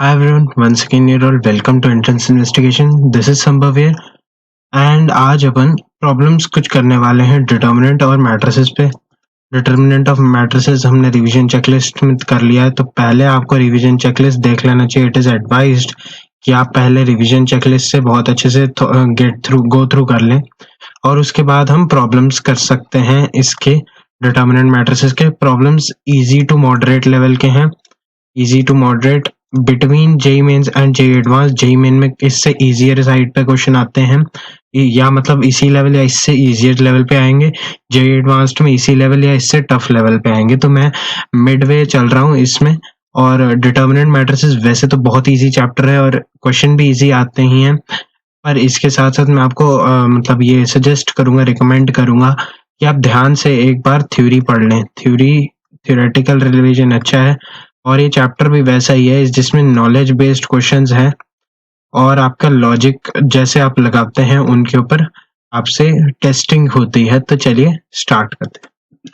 Hi everyone, once again you're all welcome to Entrance Investigation. This is Sambhav here and आज अपन problems कुछ करने वाले हैं determinant और मैट्रिसेस पे। डिटर्मिनेंट ऑफ मैट्रिसेस हमने रिवीजन चेकलिस्ट में कर लिया है, तो पहले आपको रिवीजन चेकलिस्ट देख लेना चाहिए। इट इज एडवाइज्ड कि आप पहले रिवीजन चेकलिस्ट से बहुत अच्छे से गो थ्रू कर लें और उसके बाद हम प्रॉब्लम्स कर सकते हैं। इसके डिटर्मिनेंट मैट्रिसेस के problems easy to moderate level के हैं, easy to moderate between JEE mains and JEE advance. JEE main में इससे इजियर साइड पे क्वेश्चन आते हैं, या मतलब इसी लेवल या इससे इजियर लेवल पे आएंगे। जेई एडवांस्ड में इसी लेवल या इससे टफ लेवल पे आएंगे। तो मैं मिडवे चल रहा हूँ इसमें। और डिटर्मिनेंट मैट्रिसेस वैसे तो बहुत इजी चैप्टर है और क्वेश्चन भी इजी आते ही हैं, पर इसके साथ साथ मैं आपको मतलब ये सजेस्ट करूंगा, रिकमेंड करूंगा कि आप ध्यान से एक बार थ्योरी पढ़ लें। थ्योरेटिकल रिविजन अच्छा है और ये चैप्टर भी वैसा ही है जिसमें नॉलेज बेस्ड क्वेश्चंस हैं और आपका लॉजिक जैसे आप लगाते हैं उनके ऊपर आपसे टेस्टिंग होती है। तो चलिए स्टार्ट करते हैं।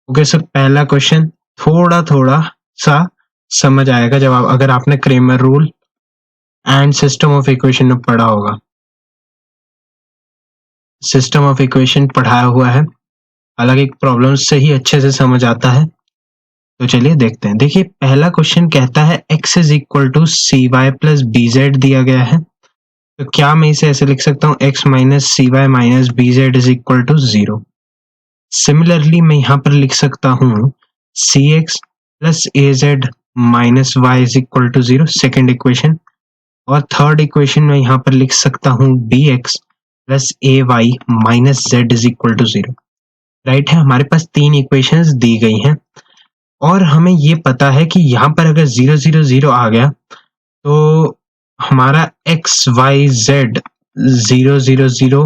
ओके सर, पहला क्वेश्चन थोड़ा थोड़ा सा समझ आएगा जब अगर आपने Cramer rule and system of equation में पढ़ा होगा। सिस्टम ऑफ इक्वेशन पढ़ाया हुआ है, हालांकि प्रॉब्लम से ही अच्छे से समझ आता है। तो चलिए देखते हैं। देखिए पहला क्वेश्चन कहता है x is equal to c y plus b z दिया गया है। तो क्या मैं इसे ऐसे लिख सकता हूँ x minus c y minus b z is equal to 0। Similarly मैं यहाँ पर लिख सकता हूँ c x plus a z minus y is equal to 0, second equation. और थर्ड इक्वेशन में यहाँ पर लिख सकता हूँ b x plus a y minus z is equal to 0। Right है, हमारे पास तीन इक्वेशंस दी गई हैं और हमें ये पता है कि यहाँ पर अगर 0 0 0 आ गया तो हमारा x y z 0 0 0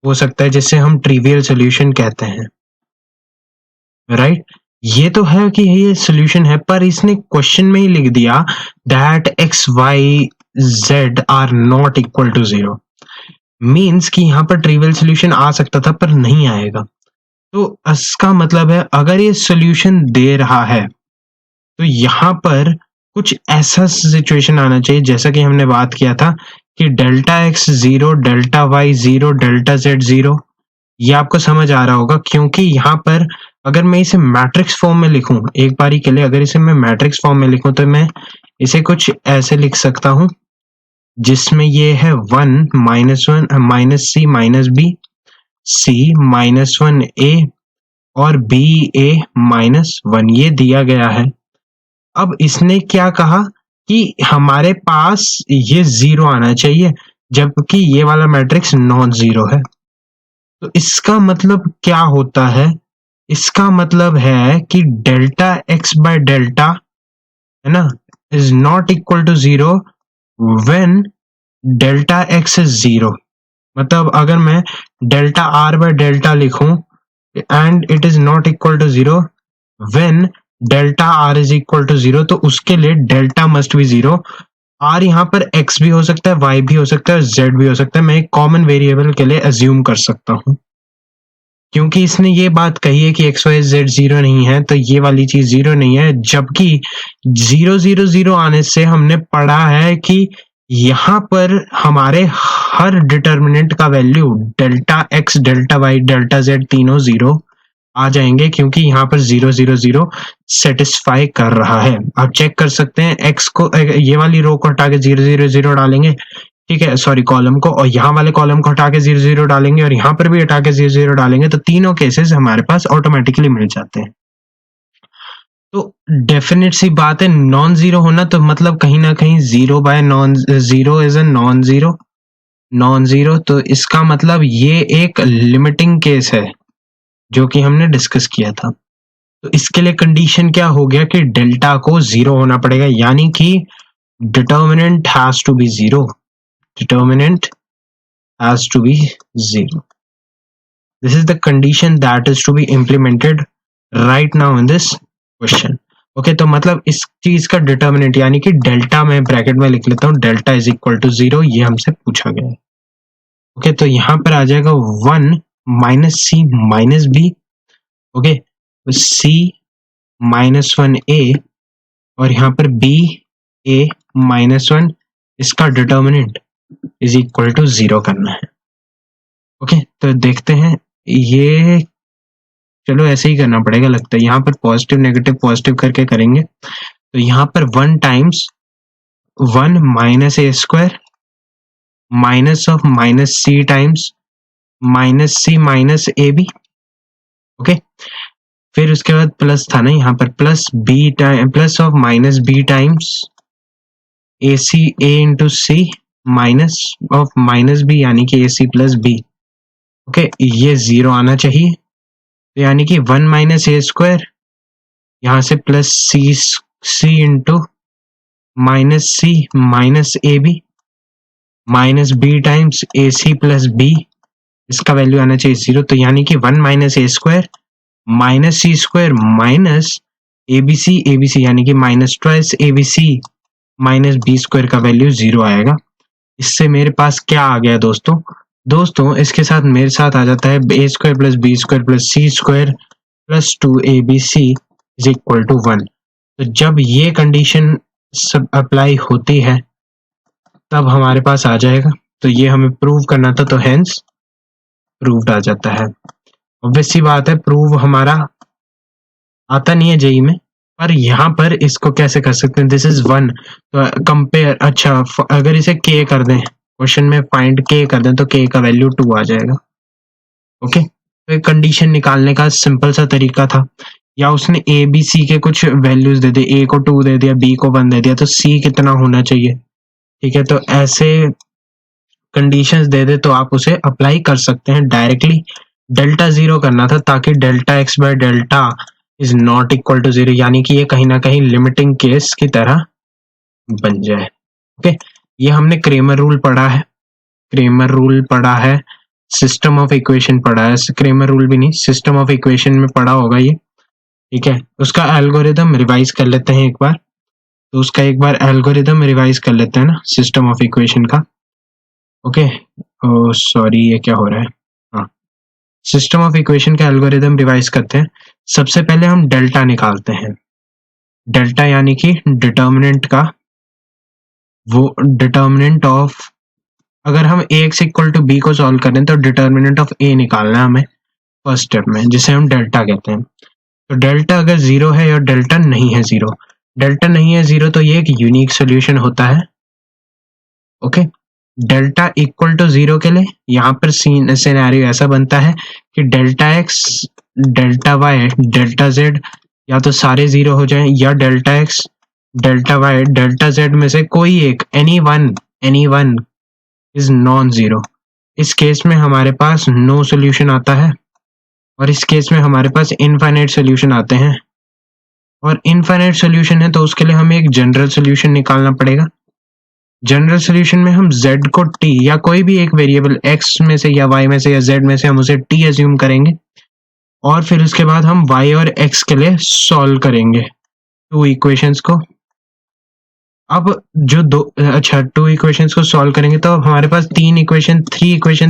हो सकता है, जिसे हम ट्रिवियल सोल्यूशन कहते हैं। राइट, ये तो है कि ये सोल्यूशन है, पर इसने क्वेश्चन में ही लिख दिया that x y z are not equal to 0। Means कि यहाँ पर ट्रिवियल सोल्यूशन आ सकता था पर नहीं आएगा। तो इसका मतलब है अगर ये सोल्यूशन दे रहा है तो यहाँ पर कुछ ऐसा सिचुएशन आना चाहिए जैसा कि हमने बात किया था कि delta x 0, delta y 0, delta z 0। ये आपको समझ आ रहा होगा क्योंकि यहाँ पर अगर मैं इसे मैट्रिक्स फॉर्म में लिखूं, एक बारी के लिए अगर इसे मैं मैट्रिक्स फॉर्म में लिखूं तो मैं इसे कुछ ऐसे लिख सकता हूं जिसमें ये है 1 minus 1 minus c minus b, c minus 1 ए और बी ए माइनस 1, ये दिया गया है। अब इसने क्या कहा कि हमारे पास ये 0 आना चाहिए जबकि ये वाला मैट्रिक्स नॉन जीरो है। तो इसका मतलब क्या होता है? इसका मतलब है कि डेल्टा एक्स बाय डेल्टा, है ना, is not equal to 0 when delta x is 0। मतलब अगर मैं डेल्टा आर बाय डेल्टा लिखूं and it is not equal to 0 when delta r is equal to 0, तो उसके लिए डेल्टा मस्ट बी 0। आर यहाँ पर एक्स भी हो सकता है, वाई भी हो सकता है, जेड भी हो सकता है। मैं एक कॉमन वेरिएबल के लिए अज्यूम कर सकता हूँ क्योंकि इसने ये बात कही है कि एक्स वाई जेड 0 नहीं है, तो ये वाली चीज 0 नहीं है। जबकि 0 0 0 आने से हमने पढ़ा है कि यहाँ पर हमारे हर डिटर्मिनेंट का value delta x, delta y, delta z तीनों 0 आ जाएंगे क्योंकि यहाँ पर 0 0 0 सेटिस्फाई कर रहा है। आप चेक कर सकते हैं, एक्स को ये वाली रो को हटा के 0 0 0 डालेंगे, ठीक है, सॉरी कॉलम को, और यहाँ वाले कॉलम को हटा के 0 0 डालेंगे और यहाँ पर भी हटा के 0 0 डालेंगे, तो तीनों केसेस हमारे पास ऑटोमेटिकली मिल जाते हैं। तो डेफिनेट सी बात है, नॉन जीरो होना तो मतलब कहीं ना कहीं 0 bye non zero is a non zero, non zero. तो इसका मतलब ये एक लिमिटिंग केस है जो कि हमने डिस्कस किया था। तो इसके लिए कंडीशन क्या हो गया कि डेल्टा को 0 होना पड़ेगा, यानी कि determinant has to be 0, determinant has to be 0. This is the condition that is to be implemented right now in this question. Okay, तो मतलब इस चीज का डिटर्मिनेंट यानी कि डेल्टा, मैं ब्रैकेट में लिख लेता हूँ, डेल्टा इज इक्वल टू 0, ये हमसे पूछा गया है। ओके, तो यहाँ पर आ जाएगा 1 minus c minus B, okay, सी माइनस 1 ए और यहाँ पर बी ए -1 इसका डिटर्मिनेंट इज इक्वल टू 0 करना है। ओके, तो देखते हैं ये, चलो ऐसे ही करना पड़ेगा लगता है। यहाँ पर पॉजिटिव नेगेटिव पॉजिटिव करके करेंगे। तो यहाँ पर 1 times 1 minus a square minus of minus c times minus c minus a b. Okay, फिर उसके बाद प्लस था ना यहाँ पर, plus b time plus of minus b times a c a into c minus of minus b यानी कि a c plus b. Okay, ये 0 आना चाहिए, तो यानी कि 1 माइनस ए स्क्वायर यहाँ से plus c into minus c minus a b minus b times a c plus b, इसका वैल्यू आना चाहिए 0। तो यानी कि 1 minus a square minus c square minus a b c यानी कि minus twice a b c minus b square का value 0 आएगा। इससे मेरे पास क्या आ गया दोस्तों इसके साथ मेरे साथ आ जाता है a square plus b square plus c square plus 2abc is equal to 1। तो जब ये कंडीशन सब अप्लाई होती है तब हमारे पास आ जाएगा। तो ये हमें प्रूव करना था, तो हेंस प्रूव्ड आ जाता है। ऑब्वियस सी बात है, प्रूव हमारा आता नहीं है जेई में, पर यहाँ पर इसको कैसे कर सकते हैं, दिस इज 1 तो कंपेयर, अच्छा अगर इसे k कर दें, क्वेश्चन में फाइंड k कर दें तो k का वैल्यू 2 आ जाएगा। ओके, तो एक कंडीशन निकालने का सिंपल सा तरीका था। या उसने ए बी सी के कुछ वैल्यूज दे दिए, ए को 2 दे दिया, बी को 1 दे दिया, तो सी कितना होना चाहिए, ठीक है। तो ऐसे कंडीशंस दे दे तो आप उसे अप्लाई कर सकते हैं डायरेक्टली। डेल्टा 0 करना था ताकि delta x by delta is not equal to 0, यानी कि ये कहीं ना कहीं लिमिटिंग केस की तरह बन जाए। ओके, ये हमने क्रेमर रूल पढ़ा है, सिस्टम ऑफ इक्वेशन पढ़ा है, क्रेमर रूल भी नहीं, सिस्टम ऑफ इक्वेशन में पढ़ा होगा ये, ठीक है। उसका एल्गोरिदम रिवाइज कर लेते हैं एक बार, तो उसका एक बार एल्गोरिदम रिवाइज कर लेते हैं ना सिस्टम ऑफ इक्वेशन का। ओके, सॉरी ये क्या हो रहा है, हाँ, सिस्टम ऑफ इक्वेशन का एल्गोरिदम रिवाइज करते हैं। सबसे पहले हम डेल्टा निकालते हैं, डेल्टा यानी कि डिटर्मिनेंट का, वो डिटर्मिनेंट ऑफ, अगर हम ax इक्वल टू बी को सॉल्व करें तो डिटर्मिनेंट ऑफ a निकालना है हमें फर्स्ट स्टेप में, जिसे हम डेल्टा कहते हैं। तो डेल्टा अगर 0 है या डेल्टा नहीं है 0, डेल्टा नहीं है 0 तो ये एक यूनिक सोल्यूशन होता है। ओके, डेल्टा इक्वल टू 0 के लिए यहाँ पर सिनेरियो ऐसा बनता है कि delta x delta y delta z या तो सारे 0 हो जाएं, या delta x delta y delta z में से कोई एक, any one is non zero. इस केस में हमारे पास नो सोल्यूशन आता है, और इस केस में हमारे पास इनफाइनाइट सोल्यूशन आते हैं। और इनफाइनाइट सोल्यूशन है तो उसके लिए हमें एक जनरल सोल्यूशन निकालना पड़ेगा। जनरल सोल्यूशन में हम z को t या कोई भी एक वेरिएबल x में से या y में से या z में से हम उसे t एज्यूम करेंगे, और फिर उसके बाद हम y और x के लिए सॉल्व करेंगे 2 इक्वेशंस को। अब जो टू इक्वेशंस को सॉल्व करेंगे तो हमारे पास 3 इक्वेशन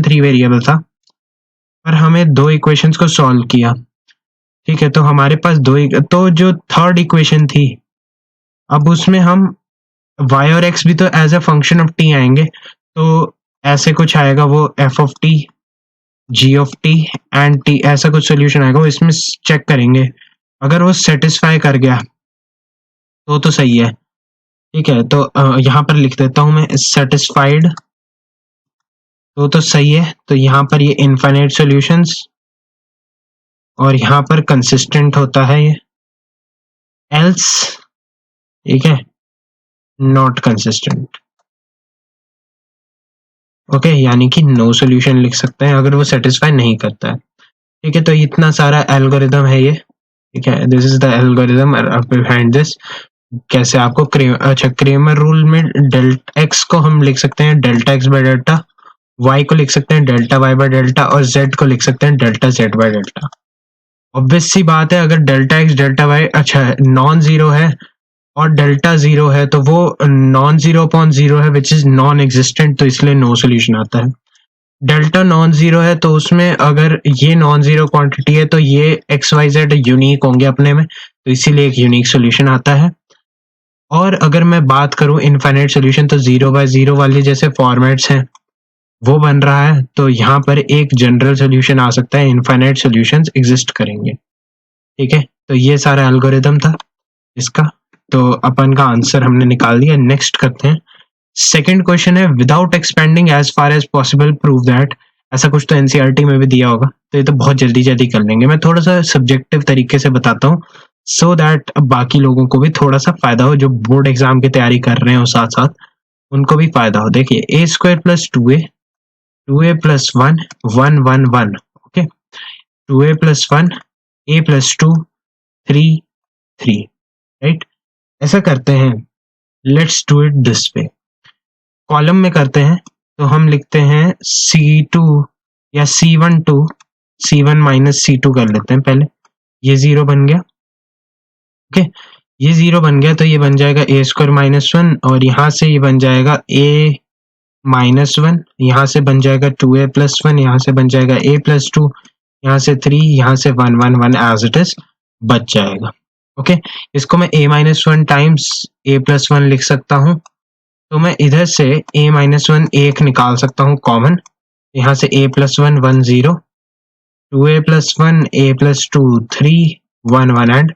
3 वेरिएबल था, पर हमें 2 इक्वेशंस को सॉल्व किया, ठीक है। तो हमारे पास तो जो थर्ड इक्वेशन थी, अब उसमें हम y और x भी तो as a function of t आएंगे, तो ऐसे कुछ आएगा, वो f of t g of t and t, ऐसा कुछ सोल्यूशन आएगा, वो इसमें चेक करेंगे। अगर वो सेटिस्फाई कर गया तो सही है, ठीक है। तो यहाँ पर लिख देता हूं मैं सेटिस्फाइड, तो सही है। तो यहाँ पर ये इनफाइनाइट सॉल्यूशंस, और यहाँ पर कंसिस्टेंट होता है ये, एल्स, ठीक है, नॉट कंसिस्टेंट। ओके, यानी कि नो सॉल्यूशन लिख सकते हैं अगर वो सेटिस्फाई नहीं करता है, ठीक है। तो इतना सारा एल्गोरिदम है ये, ठीक है, this is the algorithm behind this. कैसे आपको क्रेमर रूल में डेल्टा एक्स को हम लिख सकते हैं delta x by delta, y को लिख सकते हैं डेल्टा y बाय डेल्टा, और z को लिख सकते हैं delta z by delta. Obvious सी बात है, अगर delta x delta y non zero है और डेल्टा 0 है तो वो नॉन जीरो अपॉन 0 है विच इज नॉन एग्जिस्टेंट, तो इसलिए नो सोल्यूशन आता है। डेल्टा नॉन जीरो है तो उसमें अगर ये नॉन जीरो क्वांटिटी है तो ये x y z यूनिक होंगे अपने में, तो इसीलिए एक यूनिक सोल्यूशन आता है। और अगर मैं बात करूं इनफाइनाइट सोल्यूशन, तो 0/0 वाले जैसे फॉर्मेट्स हैं वो बन रहा है, तो यहाँ पर एक जनरल सोल्यूशन आ सकता है, इनफाइनाइट सोल्यूशंस एग्जिस्ट करेंगे। ठीक है, तो ये सारा एल्गोरिदम था इसका, तो अपन का आंसर हमने निकाल दिया। नेक्स्ट करते हैं। सेकंड क्वेश्चन है, without expanding as far as possible prove that. ऐसा कुछ तो एनसीईआरटी में भी दिया होगा, तो ये तो बहुत जल्दी जल्दी कर लेंगे। मैं थोड़ा सा सब्जेक्टिव तरीके से बताता हूँ, सो दैट बाकी लोगों को भी थोड़ा सा फायदा हो, जो बोर्ड एग्जाम की तैयारी कर रहे हो साथ साथ उनको भी फायदा हो। देखिए, a square plus 2a plus 1 1 1 1, okay, 2a plus 1 a plus 2 3 3, right. ऐसा करते हैं, let's do it this way. Column में करते हैं तो हम लिखते हैं C2 या C1 to C1 minus C2 कर लेते हैं पहले। ये 0 बन गया, ओके, ये 0 बन गया, तो ये बन जाएगा a स्क्वायर माइनस 1, और यहाँ से ये बन जाएगा a माइनस 1, यहाँ से बन जाएगा 2a प्लस 1, यहाँ से बन जाएगा a प्लस 2, यहाँ से 3, यहाँ से 1 1 1 एज इट इज बच जाएगा। ओके, इसको मैं a minus 1 times a plus 1 लिख सकता हूँ, तो मैं इधर से a माइनस 1 एक निकाल सकता हूँ कॉमन, यहाँ से a plus 1 1 0, 2a plus 1 a plus 2 3 1 1 and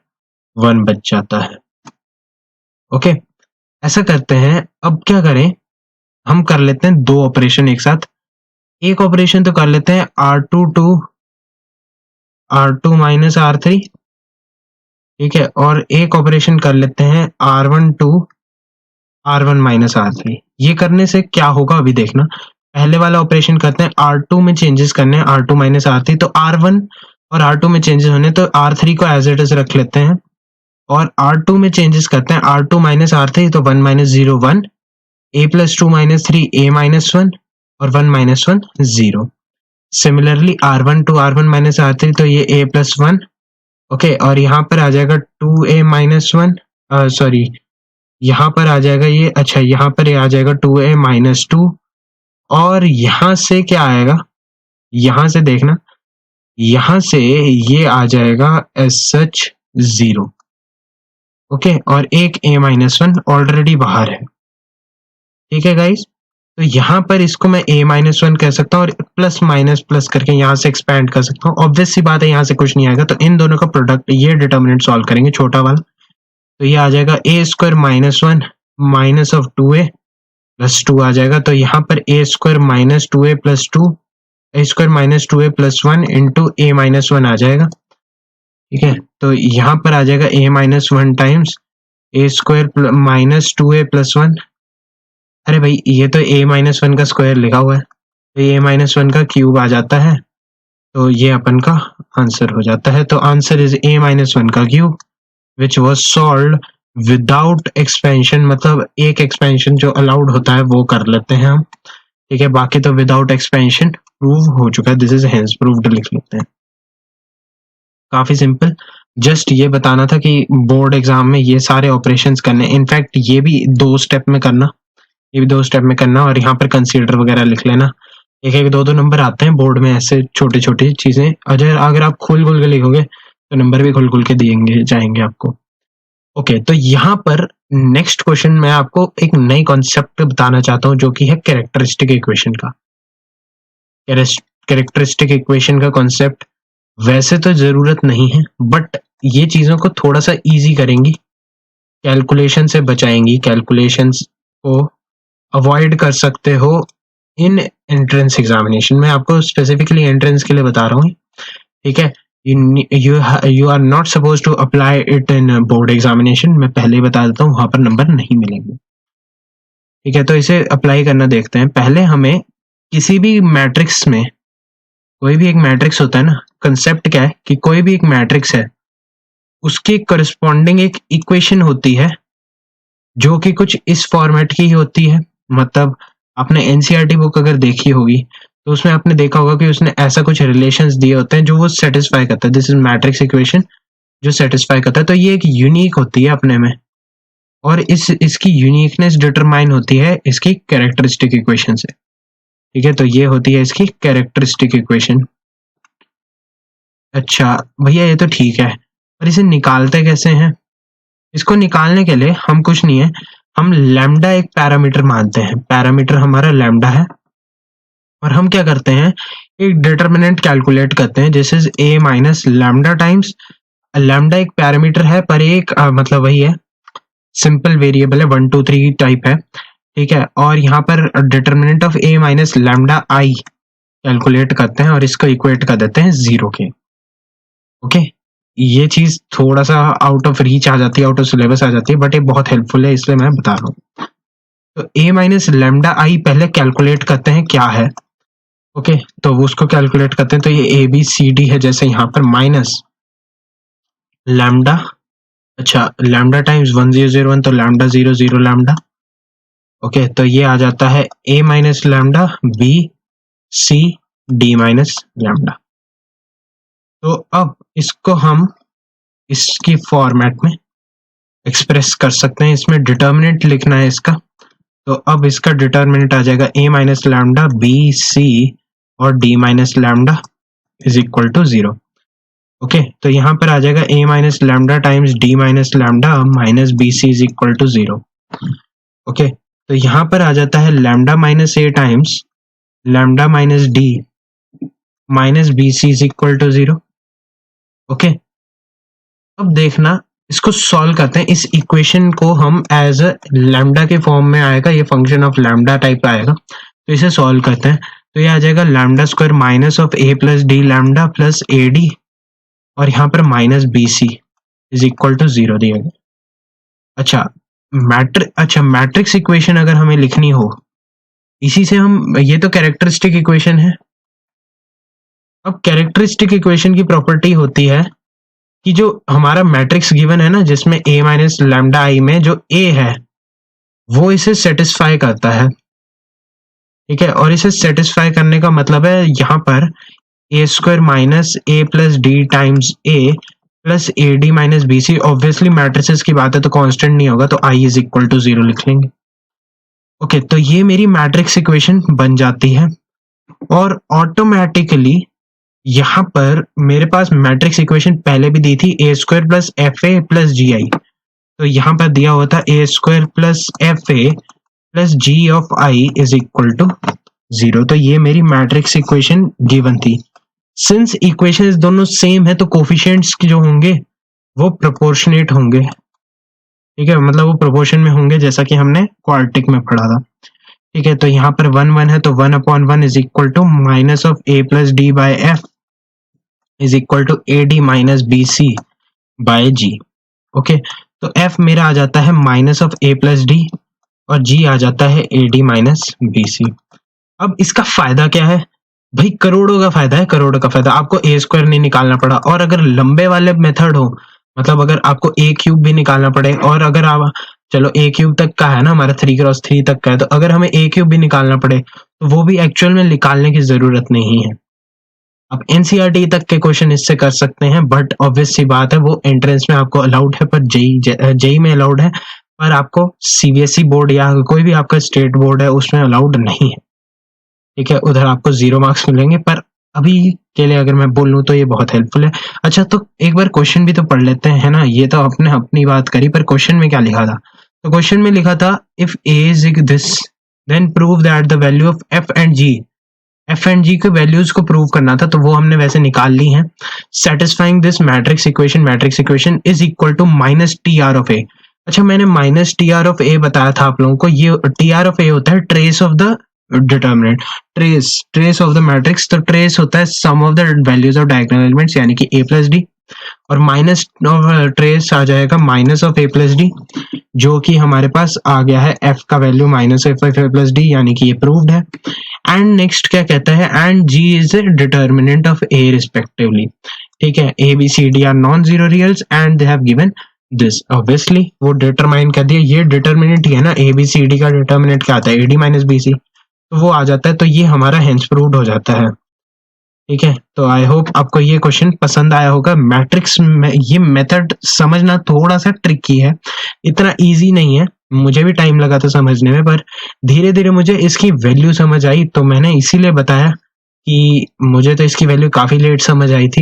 1 बच जाता है। ओके, ऐसा करते हैं। अब क्या करें, हम कर लेते हैं दो ऑपरेशन एक साथ। एक ऑपरेशन तो कर लेते हैं R2 to R2 minus R3, ठीक है, और एक ऑपरेशन कर लेते हैं R1 to R1 minus R3। ये करने से क्या होगा अभी देखना। पहले वाला ऑपरेशन करते हैं, R2 में चेंजेस करने हैं, R2 माइनस R3, तो R1 और R2 में चेंजेस होने, तो R3 को एज इट इज रख लेते हैं, और R2 में चेंजेस करते हैं, R2 माइनस R3, तो 1 minus 0 1, a plus 2 minus 3 a minus 1, और 1 minus 1 0। Similarly R1 to R1 minus R3, तो ये a प्लस 1, ओके, और यहाँ पर आ जाएगा 2a माइनस 1, सॉरी, यहाँ पर आ जाएगा ये, अच्छा, यहाँ पर ये आ जाएगा 2a माइनस 2, और यहाँ से क्या आएगा, यहाँ से देखना, यहाँ से ये आ जाएगा एज सच 0, ओके, और एक a माइनस 1 ऑलरेडी बाहर है। ठीक है गाइस, तो यहाँ पर इसको मैं a माइनस 1 कह सकता हूँ, और प्लस माइनस प्लस करके यहाँ से एक्सपैंड कर सकता हूँ। ऑब्वियस सी बात है, यहाँ से कुछ नहीं आएगा, तो इन दोनों का प्रोडक्ट, ये डिटर्मिनेंट सॉल्व करेंगे छोटा वाला, तो ये आ जाएगा a square minus 1 minus of 2a plus 2 आ जाएगा, तो यहाँ पर a square minus 2a plus 2, a square minus 2a plus 1 into a minus 1 आ जाएगा। ठीक है, तो यहाँ पर आ जाएगा a minus 1 times a square minus 2a plus 1। अरे भाई, ये तो a माइनस 1 का स्क्वायर लिखा हुआ है, तो a माइनस 1 का क्यूब आ जाता है, तो ये अपन का आंसर हो जाता है। तो आंसर इज a माइनस 1 का cube which was solve without expansion, मतलब एक एक्सपेंशन जो अलाउड होता है वो कर लेते हैं हम, ठीक है, बाकी तो विदाउट एक्सपेंशन प्रूव हो चुका है, दिस इज हेंस प्रूव्ड लिख लेते हैं। काफी सिंपल, जस्ट ये बताना था कि बोर्ड एग्जाम में ये सारे ऑपरेशंस करने, इनफैक्ट ये भी 2 स्टेप में करना, ये भी 2 स्टेप में करना, और यहाँ पर कंसीडर वगैरह लिख लेना। एक एक 2 नंबर आते हैं बोर्ड में ऐसे छोटी छोटी चीजें, अगर आप खुल खुल के लिखोगे तो नंबर भी खुल खुल के दिएंगे जाएंगे आपको। ओके, तो यहाँ पर नेक्स्ट क्वेश्चन मैं आपको एक नई कॉन्सेप्ट बताना चाहता हूँ, जो कि है कैरेक्टरिस्टिक इक्वेशन का। कैरेक्टरिस्टिक इक्वेशन का कॉन्सेप्ट वैसे तो जरूरत नहीं है, बट ये चीजों को थोड़ा सा इजी करेंगी, कैलकुलेशन से बचाएंगी, कैलकुलेशंस को अवॉइड कर सकते हो इन एंट्रेंस एग्जामिनेशन में। आपको स्पेसिफिकली एंट्रेंस के लिए बता रहा हूँ, ठीक है, you are not supposed to apply it in board examination। मैं पहले ही बता देता हूँ, वहां पर नंबर नहीं मिलेंगे। ठीक है, तो इसे अप्लाई करना देखते हैं। पहले हमें किसी भी मैट्रिक्स में, कोई भी एक मैट्रिक्स होता है ना, कंसेप्ट क्या है कि कोई भी एक मैट्रिक्स है, उसकी करस्पॉन्डिंग एक इक्वेशन होती है जो कि कुछ इस फॉर्मेट की होती है। मतलब आपने एनसीईआरटी बुक अगर देखी होगी तो उसमें आपने देखा होगा कि उसने ऐसा कुछ रिलेशंस दिए होते हैं जो वो सेटिस्फाई करता है, दिस इज मैट्रिक्स इक्वेशन जो सेटिस्फाई करता है। तो ये एक यूनिक होती है अपने में, और इसकी यूनिकनेस डिटरमाइन होती है इसकी कैरेक्टरिस्टिक इक्वेशन से। ठीक है, तो ये होती है इसकी कैरेक्टरिस्टिक इक्वेशन। अच्छा भैया, ये तो ठीक है, पर इसे निकालते कैसे हैं? इसको निकालने के लिए हम कुछ नहीं है, हम लैम्डा एक पैरामीटर मानते हैं, पैरामीटर हमारा लैम्डा है, और हम क्या करते हैं, एक डिटर्मिनेंट कैलकुलेट करते हैं, this is a minus lambda times, lambda एक पैरामीटर है पर एक मतलब वही है, सिंपल वेरिएबल है, 1 2 3 टाइप है, ठीक है। और यहाँ पर determinant of a minus lambda I calculate करते हैं और इसको इक्वेट कर देते हैं 0 के। ओके, ये चीज थोड़ा सा आउट ऑफ रीच आ जाती है, आउट ऑफ सिलेबस आ जाती है, बट ये बहुत हेल्पफुल है, इसलिए मैं बता रहा हूँ। तो a माइनस लैम्डा आई पहले कैलकुलेट करते हैं क्या है। ओके, तो वो उसको कैलकुलेट करते हैं, तो ये ए बी सी डी है, जैसे यहाँ पर माइनस लैम्डा, अच्छा लैम्डा टाइम्स 1001, तो लैम्डा 0 लैम्डा। ओके, तो ये आ जाता है a minus lambda b c d minus lambda. तो अब इसको हम इसकी फॉर्मेट में एक्सप्रेस कर सकते हैं, इसमें डिटर्मिनेंट लिखना है इसका, तो अब इसका डिटर्मिनेंट आ जाएगा a minus lambda b c और d minus lambda is equal to 0। Okay, तो यहाँ पर आ जाएगा a minus lambda times d minus lambda minus b c is equal to 0। Okay, तो यहाँ पर आ जाता है lambda minus a times lambda minus d minus b c is equal to 0। Okay, अब देखना, इसको सॉल्व करते हैं, इस इक्वेशन को हम एज अ लैम्डा के फॉर्म में आएगा, ये फंक्शन ऑफ लैम्डा टाइप आएगा, तो इसे सॉल्व करते हैं। तो ये आ जाएगा lambda square minus of a plus d lambda plus a d, और यहाँ पर minus b c is equal to 0 दिया गया। अच्छा मैट्रिक्स इक्वेशन अगर हमें लिखनी हो, इसी से हम, ये तो कैरेक्टरिस्टिक इक्वेशन है। अब कैरेक्टरिस्टिक इक्वेशन की प्रॉपर्टी होती है कि जो हमारा मैट्रिक्स गिवन है ना, जिसमें a माइनस लैम्डा आई में जो a है वो इसे सेटिस्फाई करता है, ठीक है। और इसे सेटिस्फाई करने का मतलब है यहाँ पर a square minus a plus d times a plus a d minus b c, obviously matrices की बात है तो कांस्टेंट नहीं होगा, तो i इज इक्वल टू 0 लिख लेंगे। ओके, तो ये मेरी मैट्रिक्स इक्वेशन बन जाती है, और ऑटोमेटिकली यहाँ पर मेरे पास मैट्रिक्स इक्वेशन पहले भी दी थी, a square plus f a plus g I, तो यहाँ पर दिया हुआ था a square plus f a plus g of I is equal to 0। तो ये मेरी मैट्रिक्स इक्वेशन गिवन थी। सिंस इक्वेशंस दोनों सेम है तो कोफिशिएंट्स जो होंगे वो प्रोपोर्शनेट होंगे, ठीक है, मतलब वो प्रोपोर्शन में होंगे, जैसा कि हमने क्वाड्रेटिक में पढ़ा था, ठीक है। तो यहाँ पर 1 1 है, तो 1/1 is equal to minus of a plus d by f is equal to a d minus b c by g. Okay, तो f मेरा आ जाता है minus of a plus d और g आ जाता है a d minus b c. अब इसका फायदा क्या है भाई, करोड़ों का फायदा है, करोड़ों का फायदा, आपको a स्क्वायर नहीं निकालना पड़ा, और अगर लंबे वाले मेथड हो, मतलब अगर आपको a क्यूब भी निकालना पड़े, और अगर आप, चलो a क्यूब तक का है ना हमारा 3x3 तक का है, तो अगर हमें a क्यूब भी निकालना पड़े तो वो भी एक्चुअल में निकालने की जरूरत नहीं है। आप एनसीईआरटी तक के क्वेश्चन इससे कर सकते हैं, बट ऑब्वियस सी बात है वो एंट्रेंस में आपको अलाउड है, पर जेई में अलाउड है, पर आपको सीबीएसई बोर्ड या कोई भी आपका स्टेट बोर्ड है उसमें अलाउड नहीं है, ठीक है, उधर आपको 0 मार्क्स मिलेंगे। पर अभी के लिए अगर मैं बोलूँ तो ये बहुत हेल्पफुल है। अच्छा, तो एक बार क्वेश्चन भी तो पढ़ लेते हैं, है ना, ये तो आपने अपनी बात करी, पर क्वेश्चन में क्या लिखा था? तो क्वेश्चन में लिखा था if a is this then prove that the value of f and g के वैल्यूज को प्रूव करना था, तो वो हमने वैसे निकाल ली हैं। Satisfying this matrix equation is equal to minus t r of a. अच्छा, मैंने minus t r of a बताया था आप लोगों को, ये टी आर ऑफ ए होता है trace of the determinant, trace of the matrix, तो ट्रेस होता है sum of the values of diagonal elements, यानी कि a प्लस डी, और माइनस ट्रेस आ जाएगा minus of a plus d, जो कि हमारे पास आ गया है f का value minus of a plus d, यानी कि ये प्रूव्ड है। एंड नेक्स्ट क्या कहता है, and g is determinant of a respectively, ठीक है, a b c d are non zero reals and they have given this. Obviously वो डिटरमाइन कर दिया, ये डिटर्मिनेंट ही है ना, a b c d का डिटर्मिनेंट क्या आता है, a d minus b c, तो वो आ जाता है, तो ये हमारा हेंस प्रूव्ड हो जाता है, ठीक है। तो आई होप आपको ये क्वेश्चन पसंद आया होगा। मैट्रिक्स में ये मेथड समझना थोड़ा सा ट्रिकी है, इतना इजी नहीं है, मुझे भी टाइम लगा था समझने में, पर धीरे धीरे मुझे इसकी वैल्यू समझ आई, तो मैंने इसीलिए बताया कि मुझे तो इसकी वैल्यू काफी लेट समझ आई थी।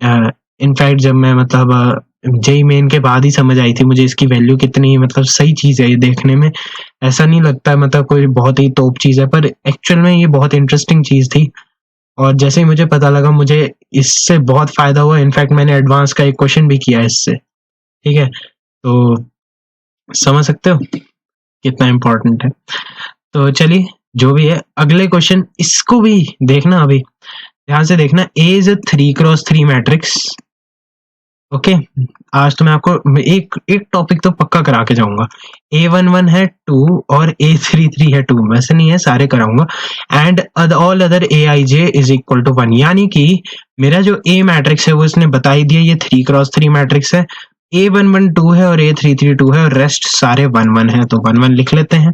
इनफैक्ट जब मैं मतलब जेई मेन के बाद ही समझ आई थी मुझे इसकी वैल्यू कितनी, मतलब सही चीज़ है ये देखने में, ऐसा नहीं लगता है मतलब कोई बहुत ही तोप चीज़ है, पर एक्चुअल में ये बहुत इंटरेस्टिंग चीज़ थी। और जैसे ही मुझे पता लगा मुझे इससे बहुत फ़ायदा हुआ, इनफैक्ट मैंने एडवांस का एक क्वेश्चन भी किया इससे, ठीक है? तो समझ सकते हो कितना इम्पोर्टेंट है। तो चलिए जो भी है, अगले क्वेश्चन इसको भी देखना, अभी ध्यान से देखना। A is a 3x3 matrix. Okay, आज तो मैं आपको एक एक टॉपिक तो पक्का करा के जाऊंगा। A11 है 2 और A33 है 2, वैसे नहीं है, सारे कराऊंगा। And all other AIJ is equal to 1, यानी कि मेरा जो A मैट्रिक्स है वो इसने बता ही दिया, ये 3x3 मैट्रिक्स है। A11 2 है और A33 2 है और रेस्ट सारे 1 1 है, तो 1 1 लिख लेते हैं।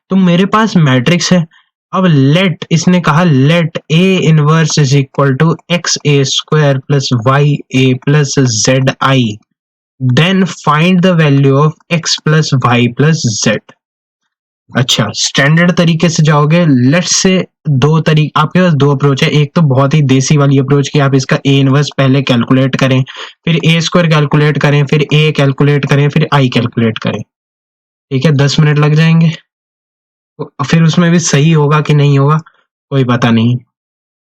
तो मेरे पास मैट्रिक्स है। अब लेट, इसने कहा let A inverse is equal to XA² plus YA plus ZI, then find the value of x plus Y plus Z. अच्छा, स्टैंडर्ड तरीके से जाओगे। लेट्स से दो तरीके आपके पास, दो अप्रोच है। एक तो बहुत ही देसी वाली अप्रोच कि आप इसका ए इनवर्स पहले कैलकुलेट करें, फिर ए स्क्वायर कैलकुलेट करें, फिर ए कैलकुलेट करें, फिर आई कैलकुलेट करें। ठीक है, 10 मिनट लग जाएंगे। फिर उसमें भी सही होगा कि नहीं होगा कोई पता नहीं।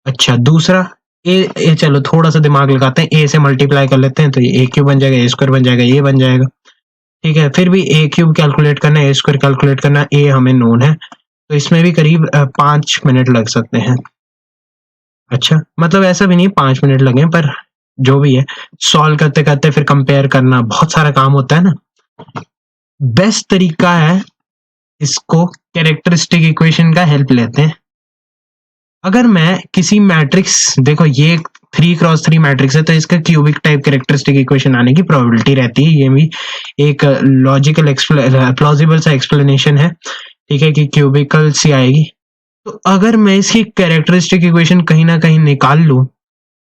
अच्छा, दूसरा ए चलो थोड़ा सा दिमाग लगाते हैं, ए से मल्टीप्लाई कर लेते हैं तो ये ए क्यूब बन जाएगा, ए स्क्वायर बन जाएगा, ये बन जाएगा। ठीक है, फिर भी ए क्यूब कैलकुलेट करना है, ए स्क्वायर कैलकुलेट करना है, ए हमें नोन है, तो इसमें भी करीब 5 मिनट लग सकते हैं। अच्छा, मतलब ऐसा भी नहीं 5 मिनट लगे, पर जो भी है, सॉल्व करते करते फिर कंपेयर करना, बहुत सारा काम होता है ना। बेस्ट तरीका है, इसको कैरेक्टरिस्टिक इक्वेशन का हेल्प लेते हैं। अगर मैं किसी मैट्रिक्स, देखो ये 3x3 मैट्रिक्स है, तो इसका क्यूबिक टाइप कैरेक्टरिस्टिक इक्वेशन आने की प्रोबेबिलिटी रहती है। ये भी एक लॉजिकल प्लॉजिबल सा एक्सप्लेनेशन है, ठीक है, कि क्यूबिकल सी आएगी। तो अगर मैं इसकी कैरेक्टरिस्टिक इक्वेशन कहीं ना कहीं निकाल लूं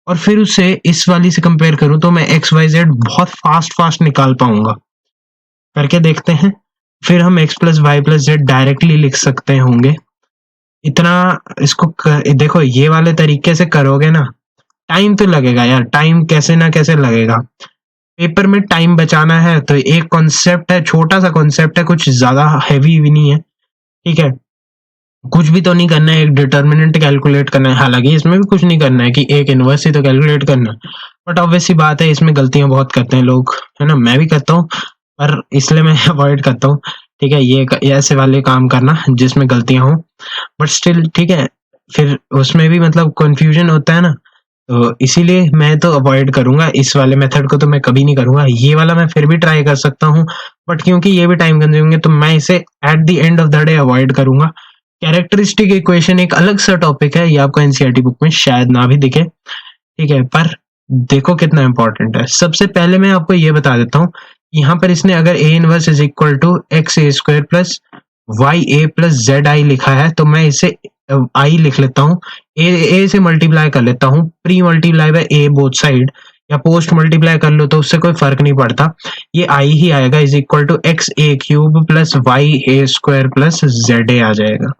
और फिर उसे इस वाली से कंपेयर करूं, तो मैं XYZ बहुत फास्ट निकाल पाऊंगा। करके देखते हैं। फिर हम x plus Y plus Z directly लिख सकते होंगे। इतना इसको देखो, ये वाले तरीके से करोगे ना, टाइम तो लगेगा यार, टाइम कैसे ना कैसे लगेगा। पेपर में टाइम बचाना है तो एक कॉन्सेप्ट है, छोटा सा कॉन्सेप्ट है, कुछ ज्यादा हैवी भी नहीं है। ठीक है, कुछ भी तो नहीं करना है, एक डिटर्मिनेंट कैलकुलेट करना है। हालांकि इसमें भी कुछ नहीं करना है कि एक इनवर्स ही तो कैलकुलेट करना है, बट ऑब्वियस सी बात है इसमें गलतियां बहुत करते हैं लोग, है ना, मैं भी करता हूँ, पर इसलिए मैं अवॉइड करता हूँ। ठीक है, ये ऐसे वाले काम करना जिसमें गलतियां हो, बट स्टिल ठीक है, फिर उसमें भी मतलब कंफ्यूजन होता है ना, तो इसीलिए मैं तो अवॉइड करूंगा। इस वाले मेथड को तो मैं कभी नहीं करूंगा। ये वाला मैं फिर भी ट्राई कर सकता हूँ, बट क्योंकि ये भी टाइम कंज्यूमिंग है, तो मैं इसे at the end of the day avoid करूंगा। कैरेक्टरिस्टिक इक्वेशन एक अलग सा टॉपिक है, ये आपको एनसीईआरटी बुक में शायद ना भी दिखे, ठीक है, पर देखो कितना इंपॉर्टेंट है। सबसे पहले मैं आपको ये बता देता हूँ, यहाँ पर इसने अगर A inverse is equal to XA² plus YA plus ZI लिखा है, तो मैं इसे आई लिख लेता हूँ, ए से मल्टीप्लाई कर लेता हूँ, pre multiply by A both side, या पोस्ट मल्टीप्लाई कर लो तो उससे कोई फर्क नहीं पड़ता, ये आई ही आएगा, is equal to XA³ plus YA² plus ZA आ जाएगा।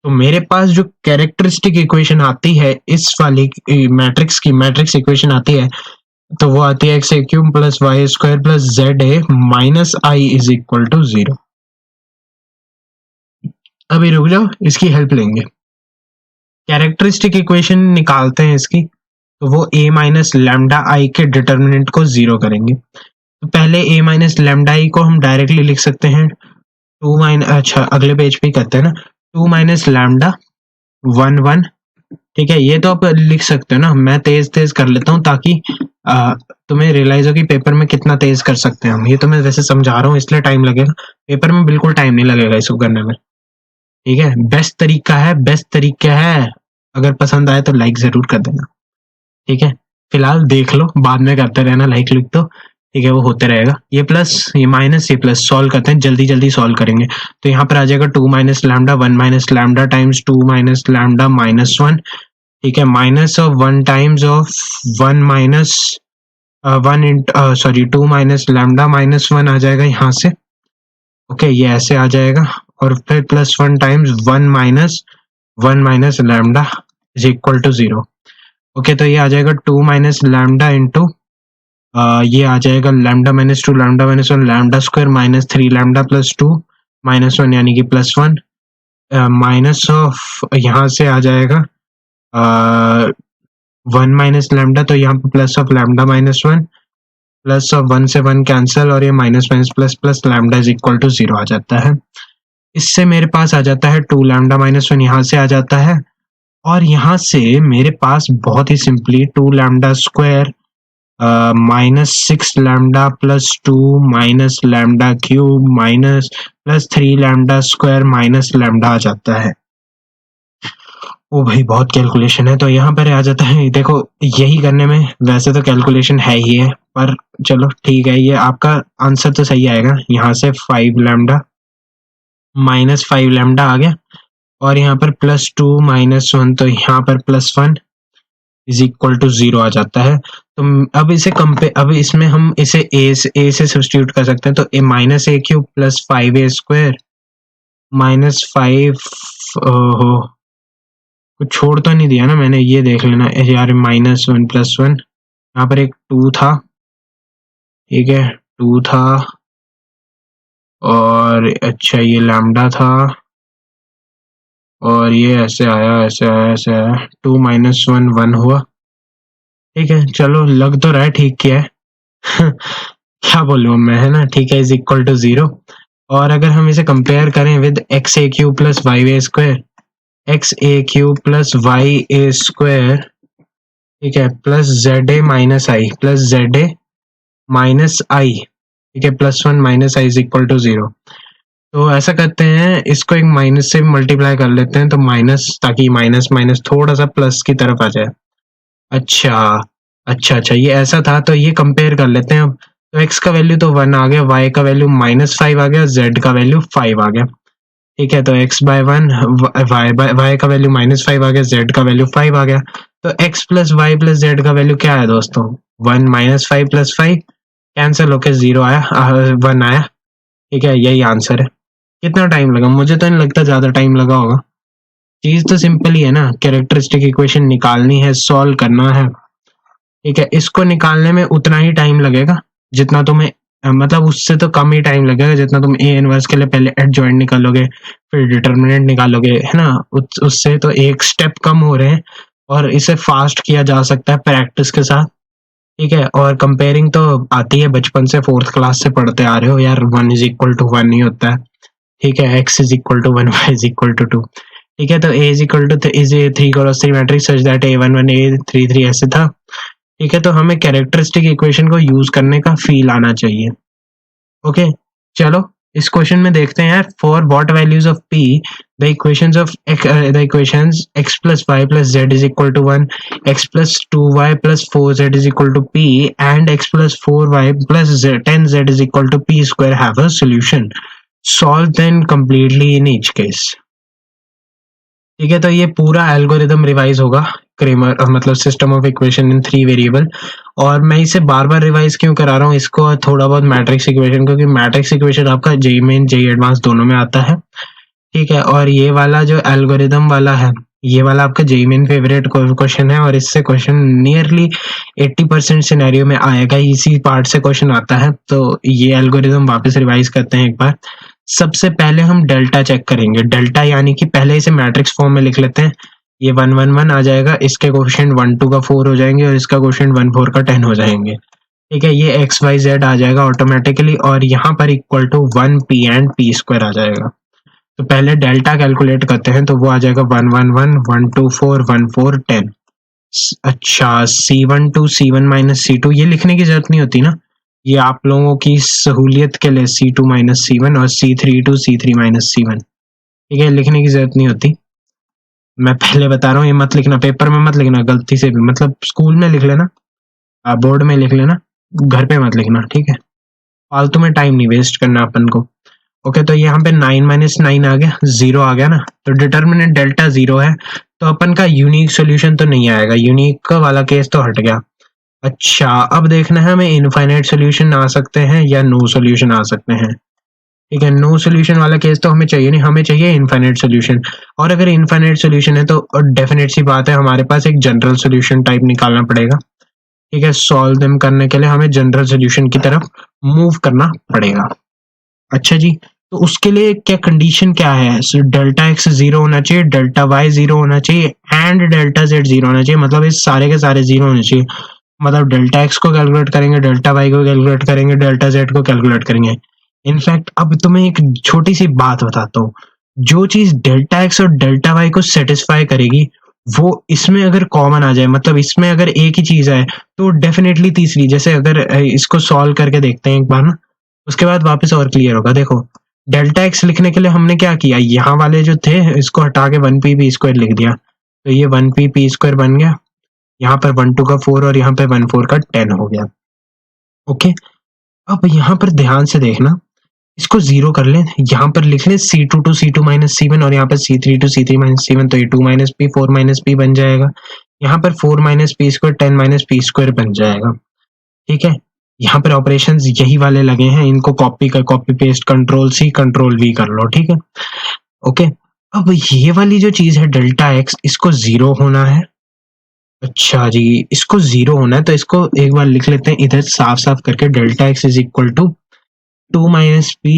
तो मेरे पास जो कैरेक्टरिस्टिक इक्वेशन आती है इस वाली मैट्रिक्स इक्वेशन आती है, तो वो आती है XA³ plus YA² plus ZA minus I is equal to 0। अभी रुक जाओ, इसकी हेल्प लेंगे। कैरेक्टरिस्टिक इक्वेशन निकालते हैं इसकी, तो वो a माइनस लैम्डा आई के डिटर्मिनेंट को 0 करेंगे। तो पहले a माइनस लैम्डा आई को हम डायरेक्टली लिख सकते हैं, अच्छा अगले पेज पे करते हैं ना, 2 माइनस लैम्डा 1 1। ठीक है, ये तो आप लिख सकते हो ना, मैं तेज कर लेता हूँ ताकि तुम्हें रियलाइज हो कि पेपर में कितना तेज कर सकते हैं हम। ये तो मैं वैसे समझा रहा हूँ इसलिए टाइम लगेगा, पेपर में बिल्कुल टाइम नहीं लगेगा इसको करने में। ठीक है, बेस्ट तरीका है। अगर पसंद आए तो लाइक जरूर कर देना। ठीक है, फिलहाल देख लो, बाद में करते रहना लाइक लिख तो, ठीक है, वो होते रहेगा। ये प्लस ये माइनस ये प्लस, सॉल्व करते हैं, जल्दी सॉल्व करेंगे। तो यहाँ पर आ जाएगा 2 minus lambda 1 minus lambda times 2 minus lambda minus 1। ठीक है, minus of 1 times of 1 minus 2 minus lambda minus 1 आ जाएगा यहाँ से। ओके, ये ऐसे आ जाएगा, और फिर plus 1 times 1 minus lambda is equal to 0। Okay, तो ये आ जाएगा 2 माइनस लैम्डा इंटू ये आ जाएगा lambda minus 2 lambda minus 1 lambda square minus 3 lambda plus 2 minus 1 यानी कि प्लस 1 माइनस ऑफ यहाँ से आ जाएगा 1 माइनस लैम्डा, तो यहाँ पे plus of lambda minus 1 plus of 1 से 1 कैंसिल और ये minus minus plus plus lambda is equal to 0 आ जाता है। इससे मेरे पास आ जाता है 2 लैम्डा माइनस 1 यहाँ से आ जाता है और यहाँ से मेरे पास बहुत ही simply 2 lambda square minus 6 lambda plus 2 minus lambda cube minus plus 3 lambda square minus lambda आ जाता है। ओ भाई बहुत कैलकुलेशन है, तो यहाँ पर आ जाता है। देखो यही करने में वैसे तो कैलकुलेशन है ही है, पर चलो ठीक है, ये आपका आंसर तो सही आएगा। यहाँ से 5 लैम्डा माइनस 5 लैम्डा आ गया और यहाँ पर प्लस 2 माइनस 1, तो यहाँ पर प्लस 1 इज इक्वल टू 0 आ जाता है। तो अब इसे अब इसमें हम इसे ए से सब्स्टिट्यूट कर सकते हैं, तो a minus a cube plus 5a square minus 5 कुछ छोड़ तो नहीं दिया ना मैंने, ये देख लेना यार। माइनस 1 प्लस 1 यहाँ पर एक 2 था, ठीक है 2 था और अच्छा ये लैम्डा था और ये ऐसे आया ऐसे आया ऐसे आया, 2 माइनस 1 1 हुआ, ठीक है चलो लग तो रहा है ठीक किया है क्या बोलूँ मैं, है ना, ठीक है इज इक्वल टू 0। और अगर हम इसे कंपेयर करें with x a cube plus y a square, x a cube plus y a square, ठीक है plus z a minus I plus z a minus I, ठीक है plus 1 minus I is equal to 0। तो ऐसा करते हैं, इसको एक माइनस से मल्टीप्लाई कर लेते हैं, तो माइनस, ताकि माइनस माइनस थोड़ा सा प्लस की तरफ आ जाए। अच्छा अच्छा अच्छा ये ऐसा था, तो ये कंपेयर कर लेते हैं अब। तो x का वैल्यू तो 1 आ गया, y का वैल्यू माइनस 5 आ गया, z का वैल्यू 5 आ गया, ठीक है। तो x बाय 1 y का वैल्यू माइनस 5 आ गया, z का वैल्यू 5 आ गया। तो x plus Y plus Z का वैल्यू क्या है दोस्तों, 1 माइनस 5 प्लस 5 कैंसिल होकर 0 आया, 1 आया, ठीक है यही आंसर है। कितना टाइम लगा, मुझे तो नहीं लगता ज्यादा टाइम लगा होगा। चीज तो सिंपल ही है ना, कैरेक्टरिस्टिक इक्वेशन निकालनी है, सॉल्व करना है, ठीक है। इसको निकालने में उतना ही टाइम लगेगा जितना तुम्हें मतलब उससे तो कम ही टाइम लगेगा जितना तुम ए इनवर्स के लिए पहले एडजॉइंट निकालोगे फिर डिटर्मिनेंट निकालोगे, है ना। उससे तो एक स्टेप कम हो रहे हैं और इसे फास्ट किया जा सकता है प्रैक्टिस के साथ, ठीक है। और कंपेयरिंग तो आती है बचपन से, 4th क्लास से पढ़ते आ रहे हो यार, 1 इज इक्वल टू 1 ही होता है, ठीक है। x is equal to 1 y is equal to 2, ठीक है। तो a is equal to is a 3 cross 3 matrix such that a1 1 a3 3 ऐसे था, ठीक है। तो हमें कैरेक्टरिस्टिक इक्वेशन को यूज करने का फील आना चाहिए, ओके। चलो इस क्वेश्चन में देखते हैं यार, for what values of p the equations of the equations x plus Y plus Z is equal to 1, x plus 2y plus 4z is equal to p and x plus 4y plus 10z is equal to p square have a solution, solve then completely in each case, ठीक है। तो ये पूरा algorithm revise होगा, Cramer मतलब system of equation in 3 variable. और मैं इसे बार बार रिवाइज क्यों करा रहा हूँ इसको, थोड़ा बहुत मैट्रिक्स इक्वेशन, क्योंकि मैट्रिक्स इक्वेशन आपका जेई मेन जेई एडवांस दोनों में आता है, ठीक है। और ये वाला जो एल्गोरिदम वाला है, ये वाला आपका जेई मेन फेवरेट क्वेश्चन है और इससे क्वेश्चन नियरली 80% सिनेरियो में आएगा, इसी पार्ट से क्वेश्चन आता है। तो ये एल्गोरिदम वापस रिवाइज करते हैं एक बार। सबसे पहले हम डेल्टा चेक करेंगे, डेल्टा यानी कि पहले इसे मैट्रिक्स फॉर्म में लिख लेते हैं। ये 1 1 1 आ जाएगा, इसके कोएफिशिएंट 1 2 का 4 हो जाएंगे और इसका कोएफिशिएंट 1 4 का 10 हो जाएंगे, ठीक है। ये एक्स वाई जेड आ जाएगा ऑटोमेटिकली और यहाँ पर equal to 1 p and p square आ जाएगा। तो पहले डेल्टा कैलकुलेट करते हैं, तो वो आ जाएगा 1 1 1 1 2 4 1 4 10। अच्छा C1 to C1 minus C2 ये लिखने की जरूरत नहीं होती ना, ये आप लोगों की सहूलियत के लिए C2 माइनस C1 और C3 to C3 minus C1, ठीक है, लिखने की जरूरत नहीं होती। मैं पहले बता रहा हूँ, ये मत लिखना, पेपर में मत लिखना गलती से भी, मतलब स्कूल में लिख लेना, बोर्ड में लिख लेना, घर पे मत लिखना, ठीक है। फालतू में टाइम नहीं वेस्ट करना अपन को, ओके। तो यहाँ पे 9 माइनस 9 आ गया, 0 आ गया ना, तो डिटर्मिनेंट डेल्टा 0 है, तो अपन का यूनिक सॉल्यूशन तो नहीं आएगा, यूनिक वाला केस तो हट गया। अच्छा अब देखना है हमें इनफाइनाइट सॉल्यूशन आ सकते हैं या नो सॉल्यूशन आ सकते हैं, ठीक है। नो सॉल्यूशन वाला केस तो हमें चाहिए नहीं, हमें चाहिए इनफाइनाइट सॉल्यूशन। और अगर इनफाइनाइट सॉल्यूशन है तो डेफिनेट सी बात है हमारे पास एक जनरल सॉल्यूशन टाइप निकालना पड़ेगा, ठीक है, सॉल्व देम करने के लिए हमें जनरल सोल्यूशन की तरफ मूव करना पड़ेगा। अच्छा जी, तो उसके लिए क्या कंडीशन क्या है? डेल्टा एक्स 0 होना चाहिए, डेल्टा वाई 0 होना चाहिए एंड डेल्टा जेड 0 होना चाहिए। मतलब इस सारे के सारे 0 होने चाहिए। मतलब डेल्टा एक्स को कैलकुलेट करेंगे, डेल्टा वाई को कैलकुलेट करेंगे, डेल्टा जेड को कैलकुलेट करेंगे। इनफैक्ट अब तुम्हें एक छोटी सी बात बताता हूँ, जो चीज डेल्टा एक्स और डेल्टा वाई को सेटिस्फाई करेगी वो इसमें अगर कॉमन आ जाए, मतलब इसमें अगर एक ही चीज है तो डेफिनेटली तीसरी, जैसे अगर इसको सॉल्व करके देखते हैं एक बार ना, उसके बाद वापस और क्लियर होगा। देखो, डेल्टा एक्स लिखने के लिए हमने क्या किया, यहाँ वाले जो थे इसको हटा के 1p² लिख दिया, तो ये 1p² बन गया। यहाँ पर 1 2 का 4 और यहाँ पे 1 4 का 10 हो गया। ओके, अब यहाँ पर ध्यान से देखना, इसको 0 कर लें, यहाँ पर लिख लें C2 to C2 minus C1 और यहाँ पर C3 to C3 minus C1, तो ये 2 minus p 4 minus p बन जाएगा। यहाँ पर 4 minus p² 10 minus p² बन जाएगा। ठीक है, यहाँ पर ऑपरेशंस यही वाले लगे हैं, इनको copy pest control C control V कर लो। ठीक है, ओके। अब ये वाली जो चीज है डेल्टा एक्स, इसको 0 होना है। अच्छा जी, इसको 0 होना है तो इसको एक बार लिख लेते हैं इधर साफ साफ करके, delta x is equal to 2 minus p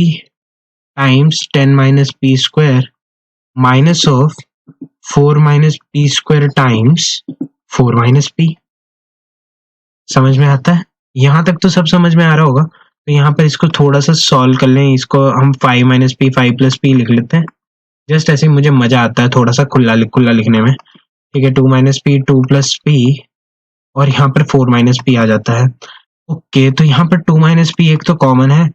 times 10 minus p² minus of 4 minus p² times 4 minus p। समझ में आता है? यहाँ तक तो सब समझ में आ रहा होगा। तो यहाँ पर इसको थोड़ा सा सॉल्व कर लें, इसको हम 5 minus p 5 plus p लिख लेते हैं। जस्ट ऐसे मुझे मजा आता है थोड़ा सा खुला लिखने में। ठीक है, 2 minus p 2 plus p और यहाँ पर 4 minus p आ जाता है। ओके, तो यहाँ पर 2 minus p एक तो कॉमन है।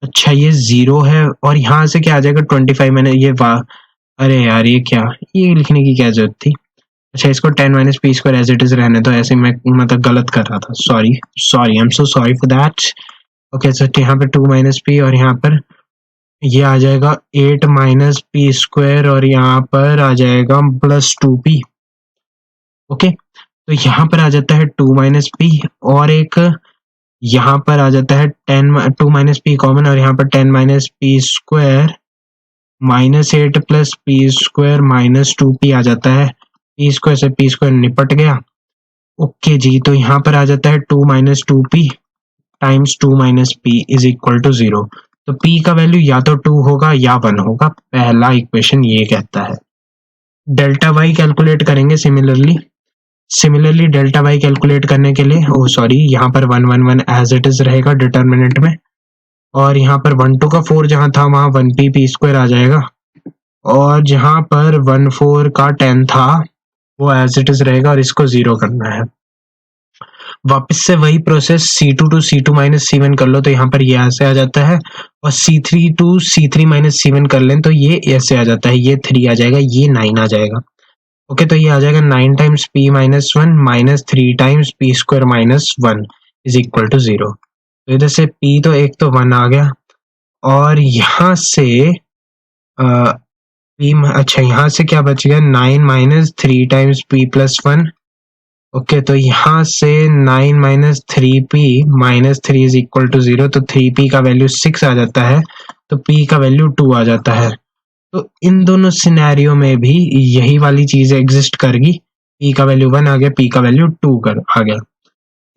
अच्छा, ये 0 है और यहाँ से क्या आ जाएगा 25 मैंने ये अरे यार ये क्या, ये लिखने की क्या जरूरत थी। अच्छा, इसको 10 minus p² as it is रहने तो, ऐसे मैं मतलब गलत कर रहा था, sorry I am so sorry for that. Okay, so यहाँ पे 2 minus p और यहाँ पर ये आ जाएगा 8 minus p² और यहाँ पर आ जाएगा प्लस 2p। ओके, तो यहाँ पर आ जाता है 2 minus p और एक यहाँ पर आ जाता है 2 minus p कॉमन और यहाँ पर 10 minus p² minus 8 plus p² minus 2p आ जाता है। p² से p² निपट गया। ओके जी, तो यहाँ पर आ जाता है 2 minus 2p times 2 minus p is equal to 0। तो p का वैल्यू या तो 2 होगा या 1 होगा, पहला इक्वेशन ये कहता है। डेल्टा y कैलकुलेट करेंगे सिमिलरली डेल्टा y कैलकुलेट करने के लिए, यहाँ पर 1 1 1 एज इट इज रहेगा डिटर्मिनेंट में, और यहाँ पर 1 2 का 4 जहां था वहां 1p² आ जाएगा, और जहां पर 1 4 का 10 था वो एज इट इज रहेगा और इसको 0 करना है। वापस से वही process C2 to C2 minus C1 कर लो तो यहाँ पर ये ऐसे आ जाता है, और C3 to C3 minus C1 कर लें तो ये ऐसे आ जाता है, ये 3 आ जाएगा, ये 9 आ जाएगा। ओके, तो ये आ जाएगा 9 times p minus 1 minus 3 times p² minus 1 is equal to 0। तो इधर से p तो एक तो 1 आ गया, और यहाँ से अच्छा यहाँ से क्या बच गया 9 minus 3 times p plus 1। Okay, तो यहाँ से 9 minus 3p minus 3 is equal to 0, तो 3p का वैल्यू 6 आ जाता है, तो p का वैल्यू 2 आ जाता है। तो इन दोनों सिनेरियो में भी यही वाली चीज एग्जिस्ट करेगी, p का वैल्यू 1 आ गया, p का वैल्यू 2 आ गया।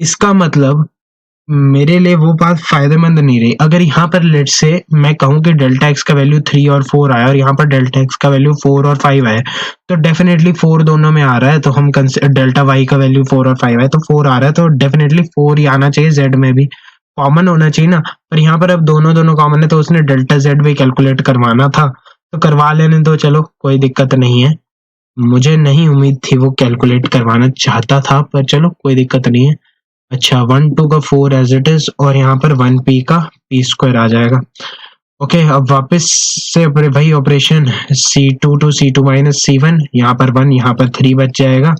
इसका मतलब मेरे लिए वो बात फायदेमंद नहीं रही। अगर यहाँ पर लेट से मैं कहूँ कि डेल्टा एक्स का वैल्यू 3 और 4 आया और यहाँ पर डेल्टा एक्स का वैल्यू 4 और 5 आया, तो डेफिनेटली 4 दोनों में आ रहा है, तो हम डेल्टा वाई का वैल्यू 4 और 5 है तो 4 आ रहा है, तो डेफिनेटली 4 ही आना चाहिए, जेड में भी कॉमन होना चाहिए ना। पर यहाँ पर अब दोनों कॉमन है तो उसने डेल्टा जेड भी कैलकुलेट करवाना था, तो करवा लेने दो, चलो कोई दिक्कत नहीं है। मुझे नहीं उम्मीद थी वो कैलकुलेट करवाना चाहता था, पर चलो कोई दिक्कत नहीं है। अच्छा, 1 2 का 4 एज इट इज और यहाँ पर 1p का p² आ जाएगा। ओके, अब वापस से वही operation C2 to C2 minus C1, यहाँ पर 1 यहाँ पर 3 बच जाएगा,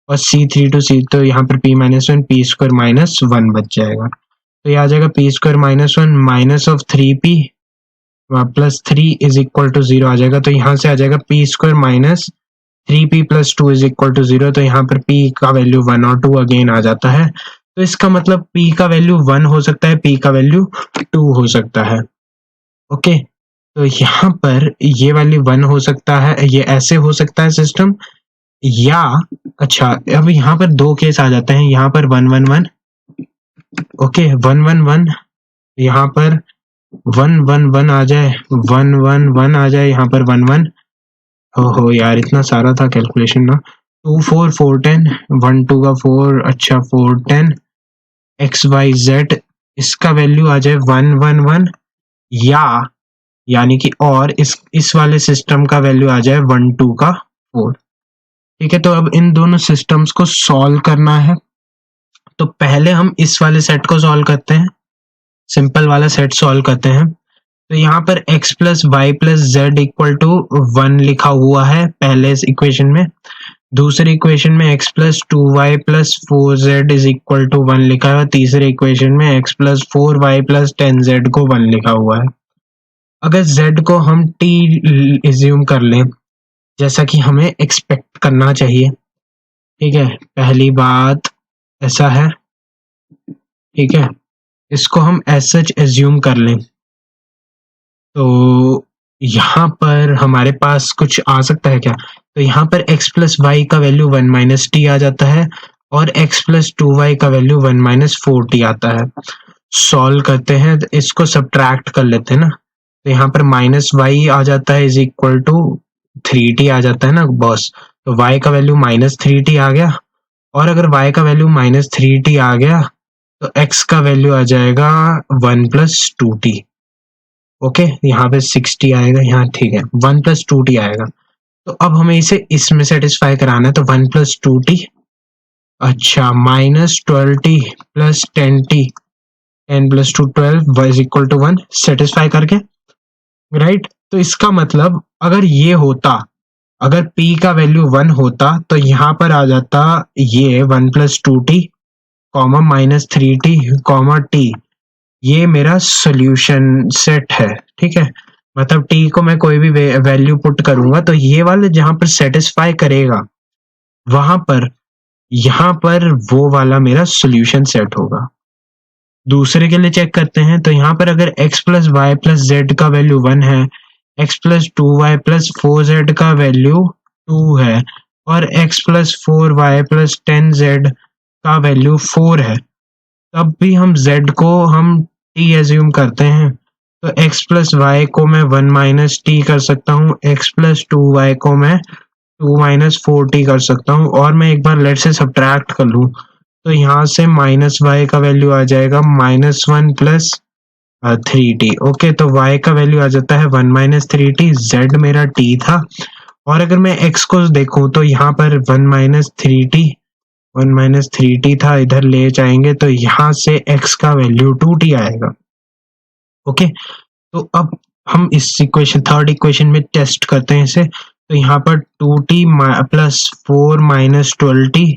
और C3 to C तो यहाँ पर p minus 1 p² minus 1 बच जाएगा। तो ये आ जाएगा p² minus 1 minus of 3p plus 3 is equal to 0 आ जाएगा। तो यहाँ से आ जाएगा p² minus 3p plus 2 is equal to 0, तो यहाँ पर p का वैल्यू 1 और 2 अगेन आ जाता है। तो इसका मतलब p का वैल्यू 1 हो सकता है, p का वैल्यू 2 हो सकता है। ओके, तो यहाँ पर ये वैल्यू 1 हो सकता है, ये ऐसे हो सकता है सिस्टम, या अच्छा अब यहाँ पर 2 केस आ जाते हैं, यहाँ पर 1 1 1 ओके 1 1 1 यहाँ पर 1 1 1 आ जाए, 1 1 1 आ जाए यहाँ पर 1 1। ओहो यार इतना सारा था कैलकुलेशन ना। 2 4 4 10, 1 2 का 4, अच्छा 4 10 एक्स वाई जेड, इसका वैल्यू आ जाए 1 1 1, या यानी कि और इस वाले सिस्टम का वैल्यू आ जाए 1 2 का 4। ठीक है, तो अब इन दोनों सिस्टम्स को सॉल्व करना है। तो पहले हम इस वाले सेट को सॉल्व करते हैं, सिंपल वाला सेट सॉल्व करते हैं। तो यहाँ पर x plus Y plus Z equal to 1 लिखा हुआ है पहले इक्वेशन में। दूसरे इक्वेशन में x plus 2y plus 4z is equal to 1 लिखा है। तीसरे इक्वेशन में x plus 4y plus 10z को 1 लिखा हुआ है। अगर z को हम t एज्यूम कर लें जैसा कि हमें एक्सपेक्ट करना चाहिए, ठीक है, पहली बात ऐसा है, ठीक है, इसको हम एज सच एज्यूम कर लें तो यहाँ पर हमारे पास कुछ आ सकता है क्या? तो यहाँ पर x प्लस वाई का वैल्यू 1 माइनस टी आ जाता है और x प्लस 2y का वैल्यू 1 माइनस 4t आता है। सॉल्व करते हैं तो इसको सब्ट्रैक्ट कर लेते हैं ना, तो यहाँ पर माइनस वाई आ जाता है इज इक्वल टू 3t आ जाता है ना बॉस। तो y का वैल्यू माइनस 3t आ गया, और अगर y का वैल्यू माइनस 3t आ गया तो x का वैल्यू आ जाएगा 1 प्लस 2t। ओके, यहाँ पे 60 आएगा, यहाँ ठीक है 1 प्लस 2t आएगा। तो अब हमें इसे इसमें सेटिस्फाई कराना है, तो 1 प्लस 2t, अच्छा minus 12t plus 10t, 10 plus 2 12 is equal to 1, satisfy करके राइट। तो इसका मतलब अगर ये होता, अगर p का वैल्यू 1 होता तो यहाँ पर आ जाता ये 1 प्लस 2t comma minus 3t comma t, ये मेरा सोल्यूशन सेट है। ठीक है, मतलब t को मैं कोई भी वैल्यू पुट करूंगा तो ये वाले जहां पर सेटिस्फाई करेगा वहां पर यहाँ पर वो वाला मेरा सोल्यूशन सेट होगा। दूसरे के लिए चेक करते हैं, तो यहाँ पर अगर x plus Y plus Z का वैल्यू 1 है, x plus 2y plus 4z का वैल्यू 2 है, और x plus 4y plus 10z का वैल्यू 4 है, तब भी हम z को हम t एज्यूम करते हैं। तो x प्लस वाई को मैं 1 माइनस टी कर सकता हूँ, x प्लस 2y को मैं 2 माइनस 4t कर सकता हूँ, और मैं एक बार लेट से सब्ट्रैक्ट कर लूँ तो यहाँ से माइनस वाई का वैल्यू आ जाएगा माइनस 1 प्लस 3t। ओके, तो y का वैल्यू आ जाता है 1 माइनस 3t, z मेरा t था, और अगर मैं x को देखूं तो यहाँ पर 1 माइनस 3t था, इधर ले जाएंगे तो यहाँ से x का वैल्यू 2t आएगा। ओके, तो अब हम इस इक्वेशन थर्ड इक्वेशन में टेस्ट करते हैं इसे। तो यहाँ पर 2t plus 4 minus 12t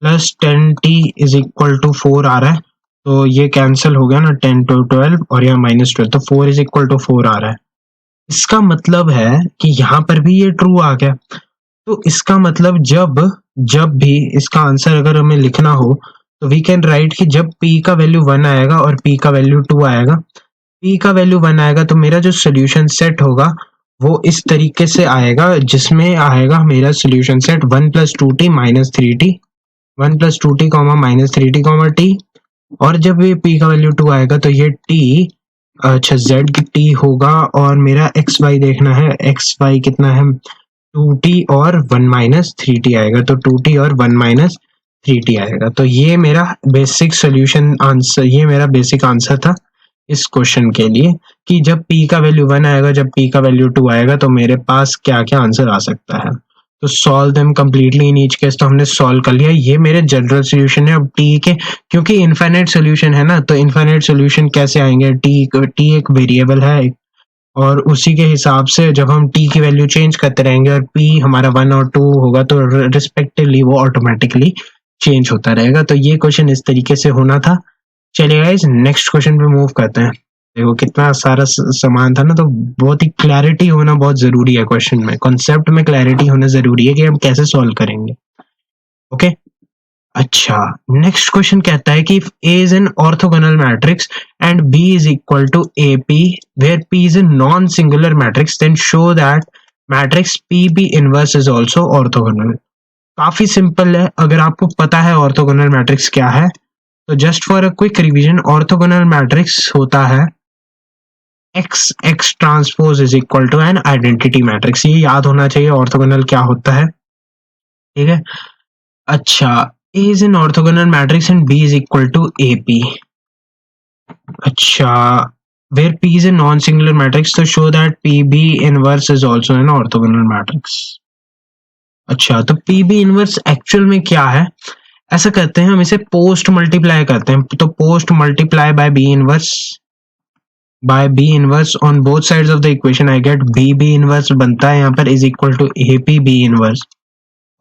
plus 10t is equal to 4 आ रहा है, तो ये कैंसिल हो गया ना, 10 to 12 और यहाँ माइनस 12, तो 4 इज इक्वल टू 4 आ रहा है। इसका मतलब है कि यहाँ पर भी ये ट्रू आ गया। तो इसका मतलब जब भी इसका आंसर अगर हमें लिखना हो तो वी कैन राइट कि जब p का वैल्यू 1 आएगा और p का वैल्यू 2 आएगा, p का वैल्यू 1 आएगा तो मेरा जो सोल्यूशन सेट होगा वो इस तरीके से आएगा, जिसमें आएगा मेरा सोल्यूशन सेट 1 प्लस 2t माइनस 3t, 1 प्लस 2t comma minus 3t comma t, और जब ये p का वैल्यू 2 आएगा तो ये t, अच्छा z की t होगा, और मेरा x y देखना है, x y कितना है 2t और 1 माइनस 3t आएगा, तो 2t और 1 माइनस 3t आएगा। तो ये मेरा बेसिक सोल्यूशन आंसर, ये मेरा बेसिक आंसर था इस क्वेश्चन के लिए कि जब p का वैल्यू 1 आएगा, जब p का वैल्यू 2 आएगा तो मेरे पास क्या क्या आंसर आ सकता है। तो solve them completely in each case, तो हमने सॉल्व कर लिया, ये मेरे जनरल सोल्यूशन है। अब t के, क्योंकि इनफाइनाइट सोल्यूशन है ना, तो इनफाइनाइट सोल्यूशन कैसे आएंगे, t एक वेरिएबल है और उसी के हिसाब से जब हम t की वैल्यू चेंज करते रहेंगे और p हमारा 1 और 2 होगा तो रिस्पेक्टिवली वो ऑटोमेटिकली चेंज होता रहेगा। तो ये क्वेश्चन इस तरीके से होना था। चलिए गाइस नेक्स्ट क्वेश्चन पे मूव करते हैं। देखो कितना सारा सामान था ना, तो बहुत ही क्लैरिटी होना बहुत जरूरी है क्वेश्चन में, कॉन्सेप्ट में क्लैरिटी होना जरूरी है कि हम कैसे सॉल्व करेंगे। ओके, अच्छा नेक्स्ट क्वेश्चन कहता है कि if A is an orthogonal matrix and B is equal to AP where P is a non-singular matrix then show that matrix PB inverse is also orthogonal। काफी simple है, अगर आपको पता है ऑर्थोगोनल मैट्रिक्स क्या है तो just for a quick revision, orthogonal matrix होता है x transpose is equal to an identity matrix. ये याद होना चाहिए ऑर्थोगोनल क्या होता है, ठीक है। अच्छा, A is an orthogonal matrix and B is equal to AP. अच्छा, where P is a non-singular matrix, so show that PB inverse is also an orthogonal matrix. अच्छा, तो PB inverse एक्चुअल में क्या है? ऐसा करते हैं, हम इसे पोस्ट मल्टीप्लाई करते हैं, तो post multiply bye B inverse on both sides of the equation I get B inverse बनता है यहाँ पर is equal to AP B inverse.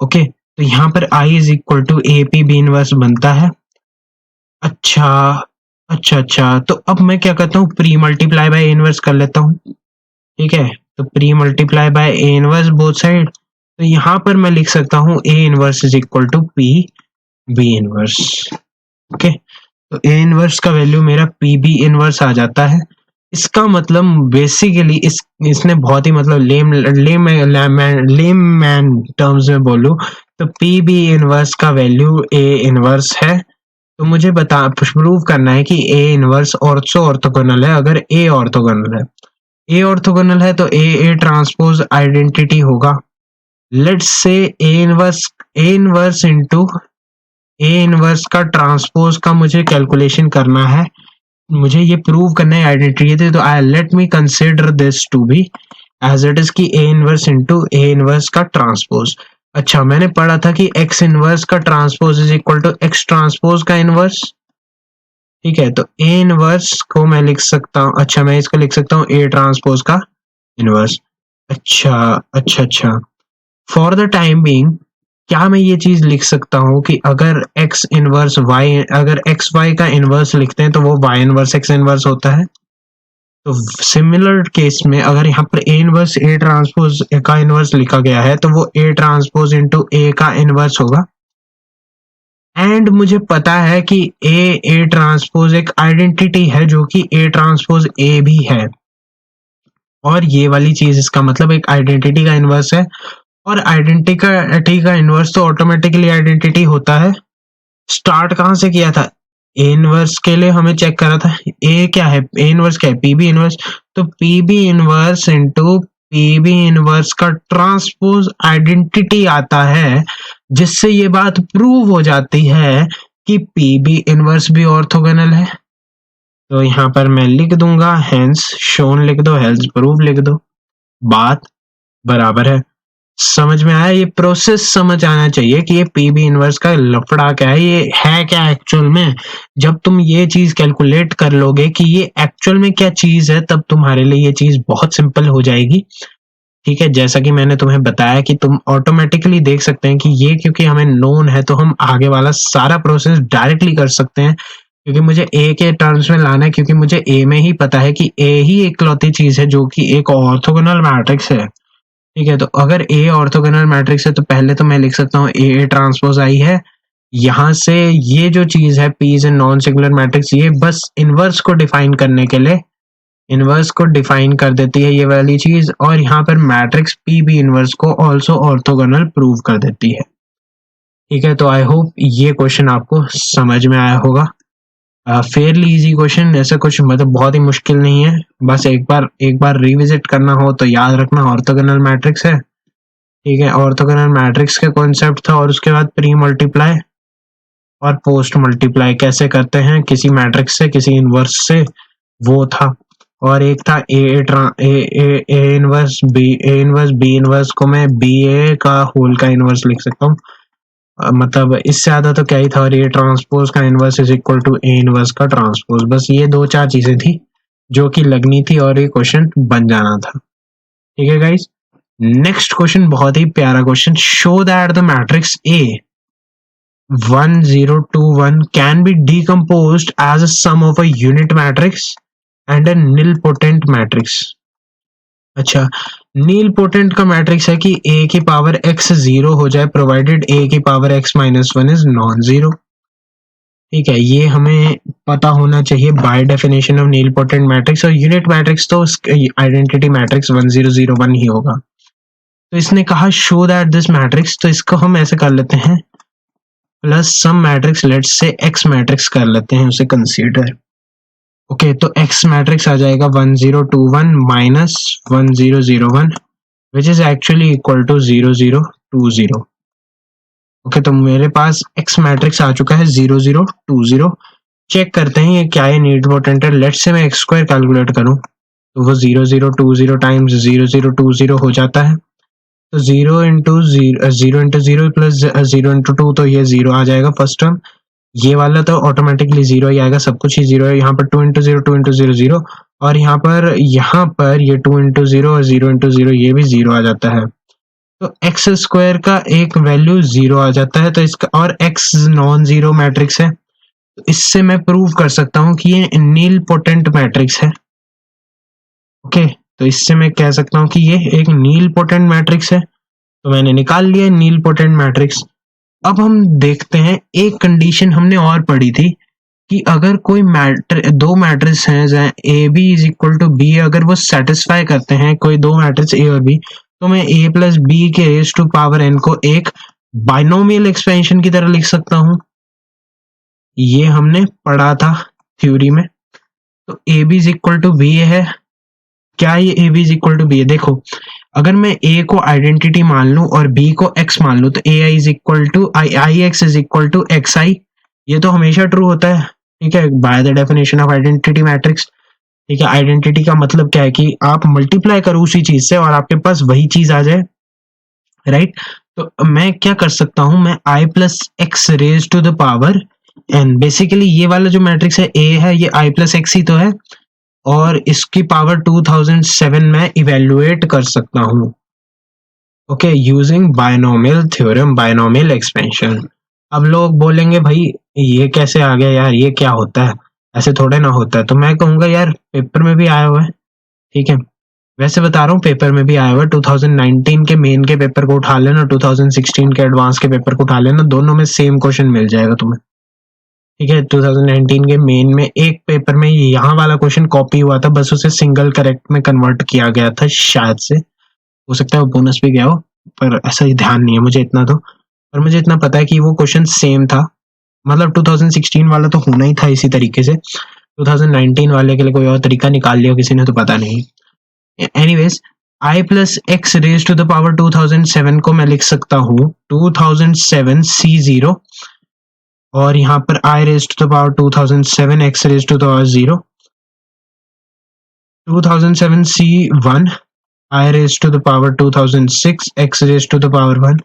Okay, तो यहाँ पर I is equal to AP B inverse बनता है। अच्छा, तो अब मैं क्या करता हूँ, प्री मल्टीप्लाई बाय इनवर्स कर लेता हूँ, ठीक है। तो pre multiply by A inverse both side, तो यहाँ पर मैं लिख सकता हूँ A inverse is equal to P B inverse. Okay, तो ए इनवर्स का वैल्यू मेरा पी बी इनवर्स आ जाता है। इसका मतलब बेसिकली इसने बहुत ही मतलब लेमैन टर्म्स में बोलूं तो पी बी इनवर्स का वैल्यू ए इनवर्स है। तो मुझे प्रूव करना है कि ए इनवर्स ऑर्थोगोनल है। अगर ए ऑर्थोगोनल है तो ए ट्रांसपोज आइडेंटिटी होगा। Let's say A inverse into A inverse का ट्रांसपोज का मुझे कैलकुलेशन करना है, मुझे ये प्रूव करना है आइडेंटिटी। तो I let me consider this to be as it is की A inverse into A inverse का ट्रांसपोज। अच्छा, मैंने पढ़ा था कि x इनवर्स का transpose is equal to x transpose का इनवर्स, ठीक है। तो a इनवर्स को मैं लिख सकता हूँ, अच्छा मैं इसको लिख सकता हूँ a ट्रांसपोज का इनवर्स। अच्छा, फॉर द टाइम बीइंग क्या मैं ये चीज लिख सकता हूँ कि अगर x इनवर्स y, अगर x y का इनवर्स लिखते हैं तो वो y इनवर्स x इनवर्स होता है। तो सिमिलर केस में अगर यहाँ पर ए इनवर्स ए ट्रांसपोज का इनवर्स लिखा गया है तो वो ए ट्रांसपोज इनटू ए का इनवर्स होगा। एंड मुझे पता है कि ए ट्रांसपोज एक आइडेंटिटी है जो कि ए ट्रांसपोज ए भी है, और ये वाली चीज इसका मतलब एक आइडेंटिटी का इनवर्स है। और आइडेंटिटी का इनवर्स तो ऑटोमेटिकली आइडेंटिटी होता है। स्टार्ट कहाँ से किया था, ए इनवर्स के लिए हमें चेक करा था ए क्या है, ए इनवर्स क्या है, पीबी इनवर्स। तो PB inverse into PB inverse का ट्रांसपोज आइडेंटिटी आता है, जिससे ये बात प्रूव हो जाती है कि पीबी इनवर्स भी ऑर्थोगोनल है। तो यहाँ पर मैं लिख दूंगा हेंस शोन लिख दो, हेल्स प्रूव लिख दो, बात बराबर है। समझ में आया? ये प्रोसेस समझ आना चाहिए कि ये पीबी इनवर्स का लफड़ा क्या है, ये है क्या एक्चुअल में। जब तुम ये चीज कैलकुलेट कर लोगे कि ये एक्चुअल में क्या चीज है, तब तुम्हारे लिए ये चीज बहुत सिंपल हो जाएगी, ठीक है। जैसा कि मैंने तुम्हें बताया कि तुम ऑटोमेटिकली देख सकते हैं कि ये क्योंकि हमें नोन है तो हम आगे वाला सारा प्रोसेस डायरेक्टली कर सकते हैं, क्योंकि मुझे ए के टर्म्स में लाना है, क्योंकि मुझे ए में ही पता है कि ए ही इकलौती चीज है जो कि एक ऑर्थोगोनल मैट्रिक्स है, ठीक है। तो अगर ए ऑर्थोगोनल मैट्रिक्स है तो पहले तो मैं लिख सकता हूँ ए ट्रांसपोज आई है। यहाँ से ये जो चीज है P is a non singular matrix, ये बस इनवर्स को डिफाइन करने के लिए इनवर्स को डिफाइन कर देती है ये वाली चीज, और यहाँ पर मैट्रिक्स पी बी इनवर्स को ऑल्सो ऑर्थोगोनल प्रूव कर देती है, ठीक है। तो आई होप ये क्वेश्चन आपको समझ में आया होगा। फेयरली इजी क्वेश्चन, ऐसा कुछ मतलब बहुत ही मुश्किल नहीं है, बस एक बार रिविजिट करना हो तो याद रखना ऑर्थोगोनल मैट्रिक्स है, ठीक है। ऑर्थोगोनल मैट्रिक्स का कॉन्सेप्ट था, और उसके बाद प्री मल्टीप्लाई और पोस्ट मल्टीप्लाई कैसे करते हैं किसी मैट्रिक्स से किसी इनवर्स से, वो था। और एक था ए इनवर्स बी इनवर्स को मैं बी ए का होल का इनवर्स लिख सकता हूँ, मतलब इससे ज्यादा तो क्या ही था। और ये ट्रांसपोज का inverse is equal to A inverse का ट्रांसपोज, बस ये 2-4 चीजें थी जो कि लगनी थी और ये क्वेश्चन बन जाना था, ठीक है गाइस। नेक्स्ट क्वेश्चन बहुत ही प्यारा question, show that the matrix A 1 0 2 1 can be decomposed as a sum of a unit matrix and a nilpotent matrix. अच्छा, नील पोटेंट का मैट्रिक्स है कि a की पावर x 0 हो जाए प्रोवाइडेड a की power x - 1 is non zero, ठीक है। ये हमें पता होना चाहिए by definition of nilpotent matrix. और यूनिट मैट्रिक्स तो आइडेंटिटी मैट्रिक्स 1 0 0 1 ही होगा। तो इसने कहा शो दैट दिस मैट्रिक्स, तो इसको हम ऐसे कर लेते हैं, plus some matrix, let's say X matrix कर लेते हैं उसे कंसीडर। ओके, तो एक्स मैट्रिक्स आ जाएगा 1021 minus 1001 which is actually equal to 0020। Okay, तो मेरे पास एक्स मैट्रिक्स आ चुका है 0020। चेक करते हैं ये क्या है नीडपोटेंट है। लेट्स से मैं एक्स स्क्वायर कैलकुलेट करूं तो वो 0020 टाइम्स 0020 हो जाता है। तो 0 इंटू 0 प्लस 0 इंटू 2, तो ये 0 आ जाएगा फर्स्ट टर्म। ये वाला तो ऑटोमेटिकली 0 ही आएगा, सब कुछ ही 0 है। यहाँ पर 2 इंटू 0 0 और यहाँ पर ये 2 इंटू 0 और 0 इंटू 0 ये भी 0 आ जाता है। तो एक्स स्क्वायर का एक वैल्यू 0 आ जाता है। तो इसका और एक्स नॉन जीरो मैट्रिक्स है, तो इससे मैं प्रूव कर सकता हूँ कि ये नील पोटेंट मैट्रिक्स है। ओके, तो इससे मैं कह सकता हूँ कि ये एक नील पोटेंट मैट्रिक्स है। तो मैंने निकाल लिया नील पोटेंट मैट्रिक्स। अब हम देखते हैं, एक कंडीशन हमने और पढ़ी थी कि अगर कोई दो मैट्रिक्स हैं A B is equal to B, अगर वो सेटिस्फाई करते हैं कोई दो मैट्रिक्स ए और बी, तो मैं ए प्लस बी के रेज टू पावर एन को एक बाइनोमियल एक्सपेंशन की तरह लिख सकता हूं। ये हमने पढ़ा था थ्योरी में। तो A B is equal to B है। क्या ये A B is equal to B है? देखो, अगर मैं ए को आइडेंटिटी मान लूं और बी को एक्स मान लूं, तो A I is equal to I x is equal to x I. ये तो हमेशा ट्रू होता है, ठीक है, by the definition of identity matrix. ठीक है, आइडेंटिटी का मतलब क्या है कि आप मल्टीप्लाई करो उसी चीज से और आपके पास वही चीज आ जाए, राइट। तो मैं क्या कर सकता हूं, मैं I plus x raise to the power n, basically ये वाला जो मैट्रिक्स है ए है, ये आई प्लस एक्स ही तो है, और इसकी पावर 2007 में इवेल्युएट कर सकता हूं। Okay, using binomial theorem, binomial expansion. अब लोग बोलेंगे भाई ये कैसे आ गया यार, ये क्या होता है, ऐसे थोड़े ना होता है। तो मैं कहूंगा यार पेपर में भी आया हुआ है, ठीक है, वैसे बता रहा हूँ पेपर में भी आया हुआ है। 2019 के मेन के पेपर को उठा लेना, 2016 के एडवांस के पेपर को उठा लेना, दोनों में सेम क्वेश्चन मिल जाएगा तुम्हें, ठीक है। 2019 के मेन में एक पेपर में यहाँ वाला क्वेश्चन कॉपी हुआ था, बस उसे सिंगल करेक्ट में कन्वर्ट किया गया था शायद से, हो सकता है वो बोनस भी गया हो, पर ऐसा ही ध्यान नहीं है मुझे इतना तो। पर मुझे इतना पता है कि वो क्वेश्चन सेम था, मतलब 2016 वाला तो होना ही था इसी तरीके से, 2019 वाले के लिए कोई और तरीका निकाल लिया किसी ने तो पता नहीं। Anyways, I plus x raise to the power 2007 को मैं लिख सकता हूँ 2007 C0, और यहाँ पर I raise to the power 2007 x raise to the power 0, 2007 C1 I raise to the power 2006 x raise to the power 1,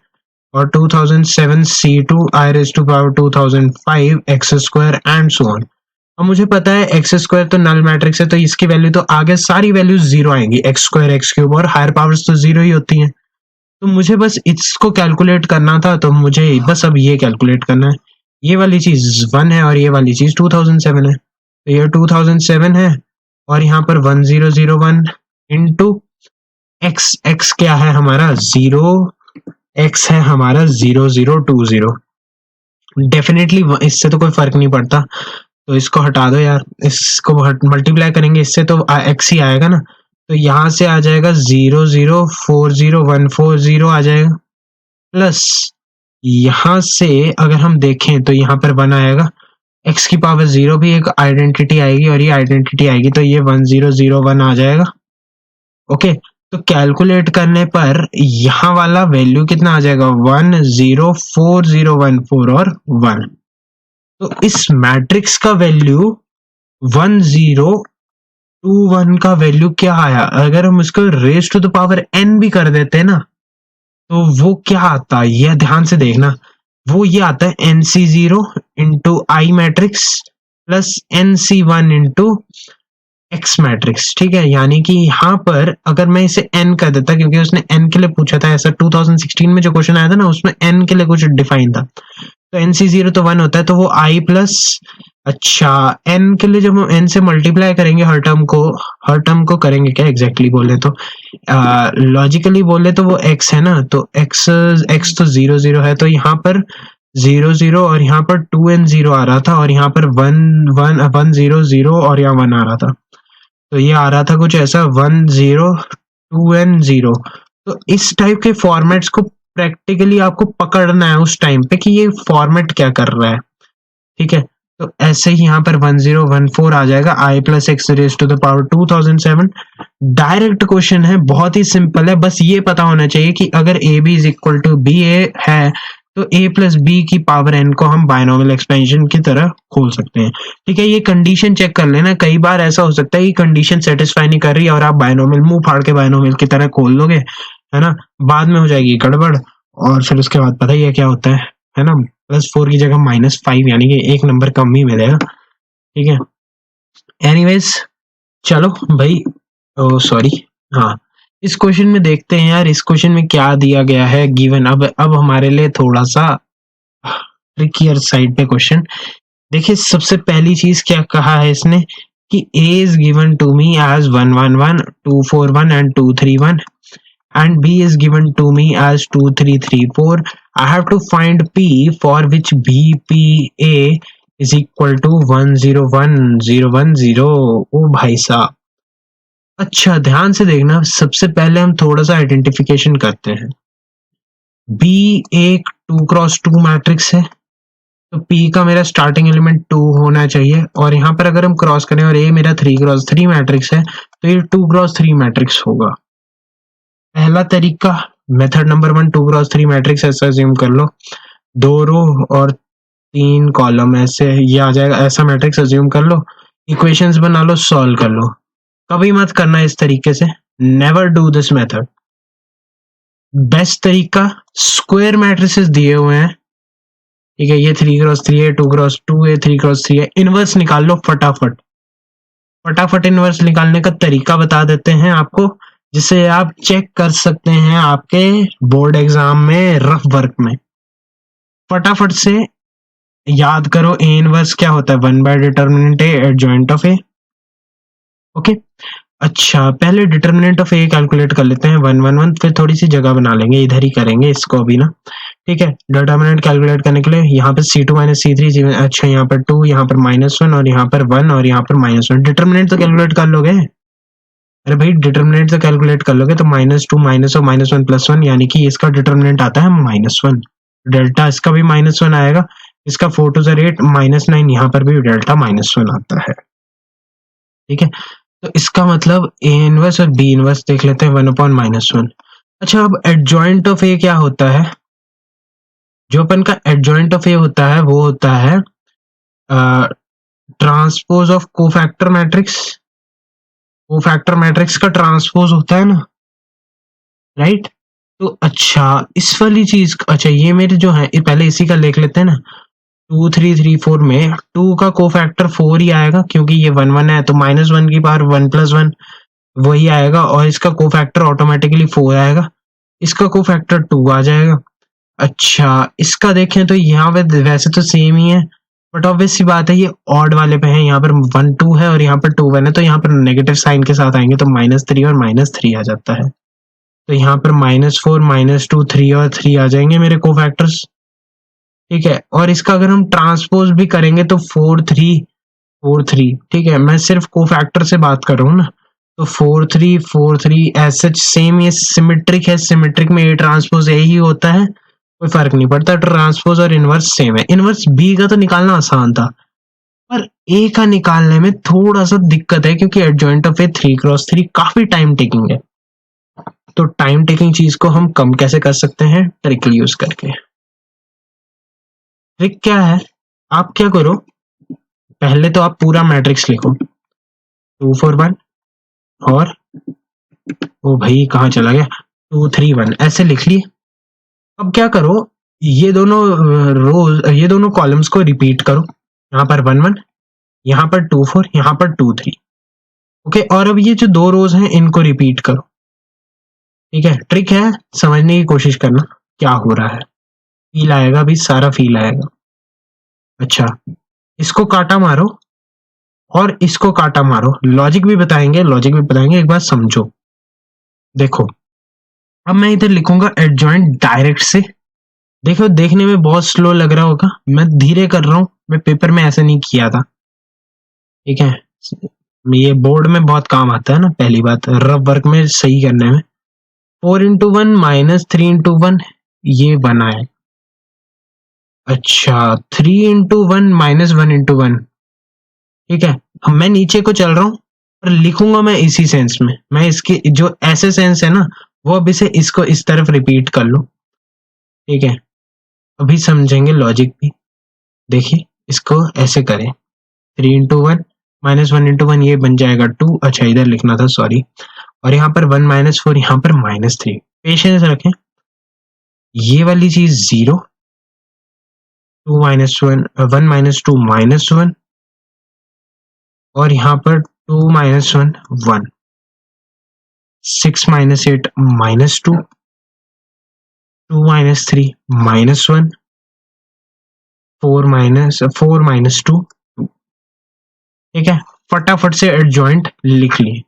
और 2007 C2 I raise to power 2005 x square and so on. अब मुझे पता है x square तो null matrix है, तो इसकी value तो आगे सारी वैल्यूज जीरो आएंगी, एक्स स्क्वायर एक्स क्यूब, और हायर पावर्स तो जीरो ही होती हैं। तो मुझे बस इसको कैलकुलेट करना था, तो मुझे बस अब ये कैलकुलेट करना है। ये वाली चीज 1 है और ये वाली चीज 2007 है, तो ये 2007 है, और यहाँ पर 1001 इंटू एक्स, एक्स क्या है हमारा 0, एक्स है हमारा 0020। डेफिनेटली इससे तो कोई फर्क नहीं पड़ता, तो इसको हटा दो यार, इसको मल्टीप्लाई करेंगे इससे तो एक्स ही आएगा ना। तो यहाँ से आ जाएगा 0040140 आ जाएगा, प्लस यहाँ से अगर हम देखें तो यहाँ पर 1 आएगा, एक्स की पावर 0 भी एक आइडेंटिटी आएगी और ये आइडेंटिटी आएगी, तो ये 1001 आ जाएगा। ओके, तो कैलकुलेट करने पर यहाँ वाला वैल्यू कितना आ जाएगा 104014 और 1। तो इस मैट्रिक्स का वैल्यू 1021 का वैल्यू क्या आया, अगर हम इसको raise to the power n भी कर देते हैं ना, तो वो क्या आता है ये ध्यान से देखना, वो ये आता है NC0 into I matrix plus NC1 into x matrix, ठीक है। यानी कि यहाँ पर अगर मैं इसे n कर देता, क्योंकि उसने n के लिए पूछा था, ऐसा 2016 में जो क्वेश्चन आया था ना उसमें n के लिए कुछ डिफाइन था, तो NC0 तो 1 होता है, तो वो i प्लस, अच्छा n के लिए जब हम n से मल्टीप्लाई करेंगे हर टर्म को करेंगे क्या एग्जैक्टली बोले तो, लॉजिकली बोले तो वो x है ना, तो x तो 0 है, तो यहाँ पर 0 और यहाँ पर 2n0 आ रहा था, और यहाँ पर 1 और यहाँ 1 आ रहा था, तो ये आ रहा था कुछ ऐसा 10 2n0। तो इस टाइप के फॉर्मेट्स को प्रैक्टिकली आपको पकड़ना है उस टाइम पे कि ये फॉर्मेट क्या कर रहा है, ठीक है। तो ऐसे ही यहाँ पर 1014 आ जाएगा, i plus x raise to the power 2007। Direct question है, बहुत ही सिंपल है, बस ये पता होना चाहिए कि अगर A B is equal to B A है तो a प्लस बी की पावर n को हम बायनोमियल एक्सपेंशन की तरह खोल सकते हैं, ठीक है। ये कंडीशन चेक कर लेना, कई बार ऐसा हो सकता है कि कंडीशन सेटिस्फाई नहीं कर रही और आप बायनोमियल मुंह फाड़ के बायनोमियल की तरह खोल लोगे, है ना, बाद में हो जाएगी गड़बड़ और फिर उसके बाद पता ही है क्या होता है ना, +4 की जगह -5 यानी कि एक नंबर कम ही मिलेगा, ठीक है। एनीवेज चलो भाई, ओ सॉरी, हाँ, इस क्वेश्चन में देखते हैं यार, इस क्वेश्चन में क्या दिया गया है गिवन। अब हमारे लिए थोड़ा सा ट्रिकियर साइड पे क्वेश्चन। देखिए सबसे पहली चीज क्या कहा है इसने कि a is given to me as 111, 241 and 231 and b is given to me as 2334. I have to find p for which bpa is equal to 101010। ओ भाई साहब, अच्छा ध्यान से देखना, सबसे पहले हम थोड़ा सा आइडेंटिफिकेशन करते हैं। B एक 2x2 मैट्रिक्स है, तो P का मेरा स्टार्टिंग एलिमेंट 2 होना चाहिए, और यहाँ पर अगर हम क्रॉस करें और A मेरा 3x3 मैट्रिक्स है तो ये 2x3 मैट्रिक्स होगा। पहला तरीका, मेथड नंबर 1, 2x3 मैट्रिक्स ऐसा अज्यूम कर लो, 2 रो और 3 कॉलम, ऐसे ये आ जाएगा, ऐसा मैट्रिक्स अज्यूम कर लो, इक्वेशंस बना लो, सॉल्व कर लो। कभी मत करना इस तरीके से, never do this method. Best तरीका, स्क्वायर मैट्रिसेस दिए हुए हैं, ठीक है, ये 3x3 है, 2x2 है, 3x3 है, इनवर्स निकाल लो फटाफट। फटाफट इनवर्स निकालने का तरीका बता देते हैं आपको, जिसे आप चेक कर सकते हैं आपके बोर्ड एग्जाम में रफ वर्क में। फटाफट से याद करो, ए इनवर्स क्या होता है, 1 bye determinant A adjoint of A. Okay, अच्छा पहले डिटर्मिनेंट ऑफ ए कैलकुलेट कर लेते हैं, 111, फिर थोड़ी सी जगह बना लेंगे, इधर ही करेंगे इसको अभी ना, ठीक है। डिटर्मिनेंट कैलकुलेट करने के लिए यहाँ पे C2 माइनस C3, अच्छा यहाँ पर 2, यहाँ पर -1 और यहाँ पर 1 और यहाँ पर -1। डिटर्मिनेंट तो कैलकुलेट कर लोगे, अरे भाई डिटर्मिनेंट तो कैलकुलेट कर लोगे, तो -2 माइनस और -1 +1 यानी कि इसका डिटर्मिनेंट आता है -1। डेल्टा इसका भी -1 आएगा, इसका 4 to the 8 -9, यहाँ पर भी डेल्टा -1 आता है, ठीक है। तो इसका मतलब ए इनवर्स और बी इनवर्स देख लेते हैं, 1/-1। अच्छा अब एडजॉइंट ऑफ ए क्या होता है, जो अपन का एडजॉइंट ऑफ ए होता है वो होता है transpose of cofactor matrix. Cofactor matrix का ट्रांसपोज होता है ना, राइट। तो अच्छा इस वाली चीज, अच्छा ये मेरे जो है पहले इसी का लिख लेते हैं ना, 2 3 3 4 में 2 का कोफैक्टर 4 ही आएगा, क्योंकि ये 1 1 है तो -1 की पावर 1 + 1 वही आएगा, और इसका कोफैक्टर ऑटोमेटिकली 4 आएगा, इसका कोफैक्टर 2 आ जाएगा। अच्छा इसका देखें तो यहाँ पे वैसे तो सेम ही है, बट ऑब्वियस सी बात है ये ऑड वाले पे है, यहाँ पर 1 2 है और यहाँ पर 2 1 है, तो यहाँ पर नेगेटिव साइन के साथ आएंगे तो -3 और -3 आ जाता है, तो यहाँ पर -4 -2 3 और 3 आ जाएंगे मेरे कोफैक्टर्स, ठीक है। और इसका अगर हम ट्रांसपोज भी करेंगे तो 4 3 4 3, ठीक है, मैं सिर्फ कोफैक्टर से बात कर रहा हूँ ना, तो 4 3 4 3 ऐसे सेम, ये सिमेट्रिक है, सिमेट्रिक में ए ट्रांसपोज ए ही होता है, कोई फर्क नहीं पड़ता, ट्रांसपोज और इनवर्स सेम है। इनवर्स बी का तो निकालना आसान था, पर ए का निकालने में थोड़ा सा दिक्कत है, क्योंकि एडजॉइंट ऑफ ए 3x3 काफी टाइम टेकिंग है। तो टाइम टेकिंग चीज को हम कम कैसे कर सकते हैं, ट्रिक यूज करके। ट्रिक क्या है, आप क्या करो, पहले तो आप पूरा मैट्रिक्स लिखो 2 4 1 और ओ भाई कहाँ चला गया 2 3 1 ऐसे लिख लिए। अब क्या करो, ये दोनों रोज, ये दोनों कॉलम्स को रिपीट करो, यहाँ पर 1 1, यहाँ पर 2 4, यहाँ पर 2 3, ओके। और अब ये जो दो रोज हैं इनको रिपीट करो, ठीक है। ट्रिक है, समझने की कोशिश करना क्या हो रहा है, फील आएगा भी, सारा फील आएगा। अच्छा इसको काटा मारो और इसको काटा मारो, लॉजिक भी बताएंगे, लॉजिक भी बताएंगे, एक बार समझो। देखो अब मैं इधर लिखूंगा एडजॉइंट डायरेक्ट से, देखो देखने में बहुत स्लो लग रहा होगा, मैं धीरे कर रहा हूँ, मैं पेपर में ऐसे नहीं किया था, ठीक है। ये बोर्ड में बहुत काम आता है ना, पहली बात रफ वर्क में सही करने में। 4 × 1 -3 × 1 ये बना है। अच्छा 3 into 1 - 1 into 1, ठीक है। अब मैं नीचे को चल रहा हूँ और लिखूंगा मैं इसी सेंस में, मैं इसके जो ऐसे सेंस है ना वो अब इसे इसको इस तरफ रिपीट कर लो, ठीक है। अभी समझेंगे लॉजिक भी। देखिए इसको ऐसे करें, 3 into 1 - 1 into 1 ये बन जाएगा 2। अच्छा इधर लिखना था, सॉरी। और यहाँ पर 1 - 4, यहाँ पर -3। पेशेंस रखें, ये वाली चीज 0, 2 - 1 1 - 2 -1, और यहाँ पर 2 - 1 1, 6 - 8 -2, 2 - 3 -1, 4 - 2, ठीक है। फटाफट से एडजॉइंट लिख लिए।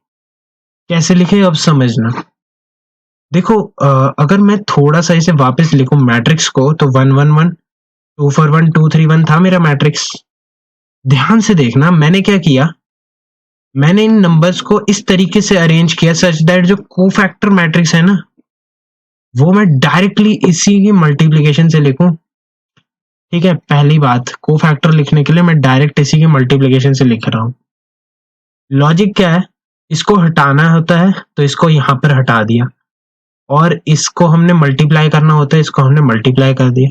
कैसे लिखे अब समझना। देखो अगर मैं थोड़ा सा इसे वापस लिखूं मैट्रिक्स को, तो 1 1 1 2 4 1 2 3 1 था मेरा मैट्रिक्स। ध्यान से देखना मैंने क्या किया, मैंने इन नंबर्स को इस तरीके से अरेंज किया सच दैट जो कोफैक्टर मैट्रिक्स है ना वो मैं डायरेक्टली इसी की मल्टीप्लिकेशन से लिखूं, ठीक है। पहली बात, कोफैक्टर लिखने के लिए मैं डायरेक्ट इसी की मल्टीप्लिकेशन से लिख रहा हूं। लॉजिक क्या है, इसको हटाना होता है तो इसको यहां पर हटा दिया, और इसको हमने मल्टीप्लाई करना होता है, इसको हमने मल्टीप्लाई कर दिया।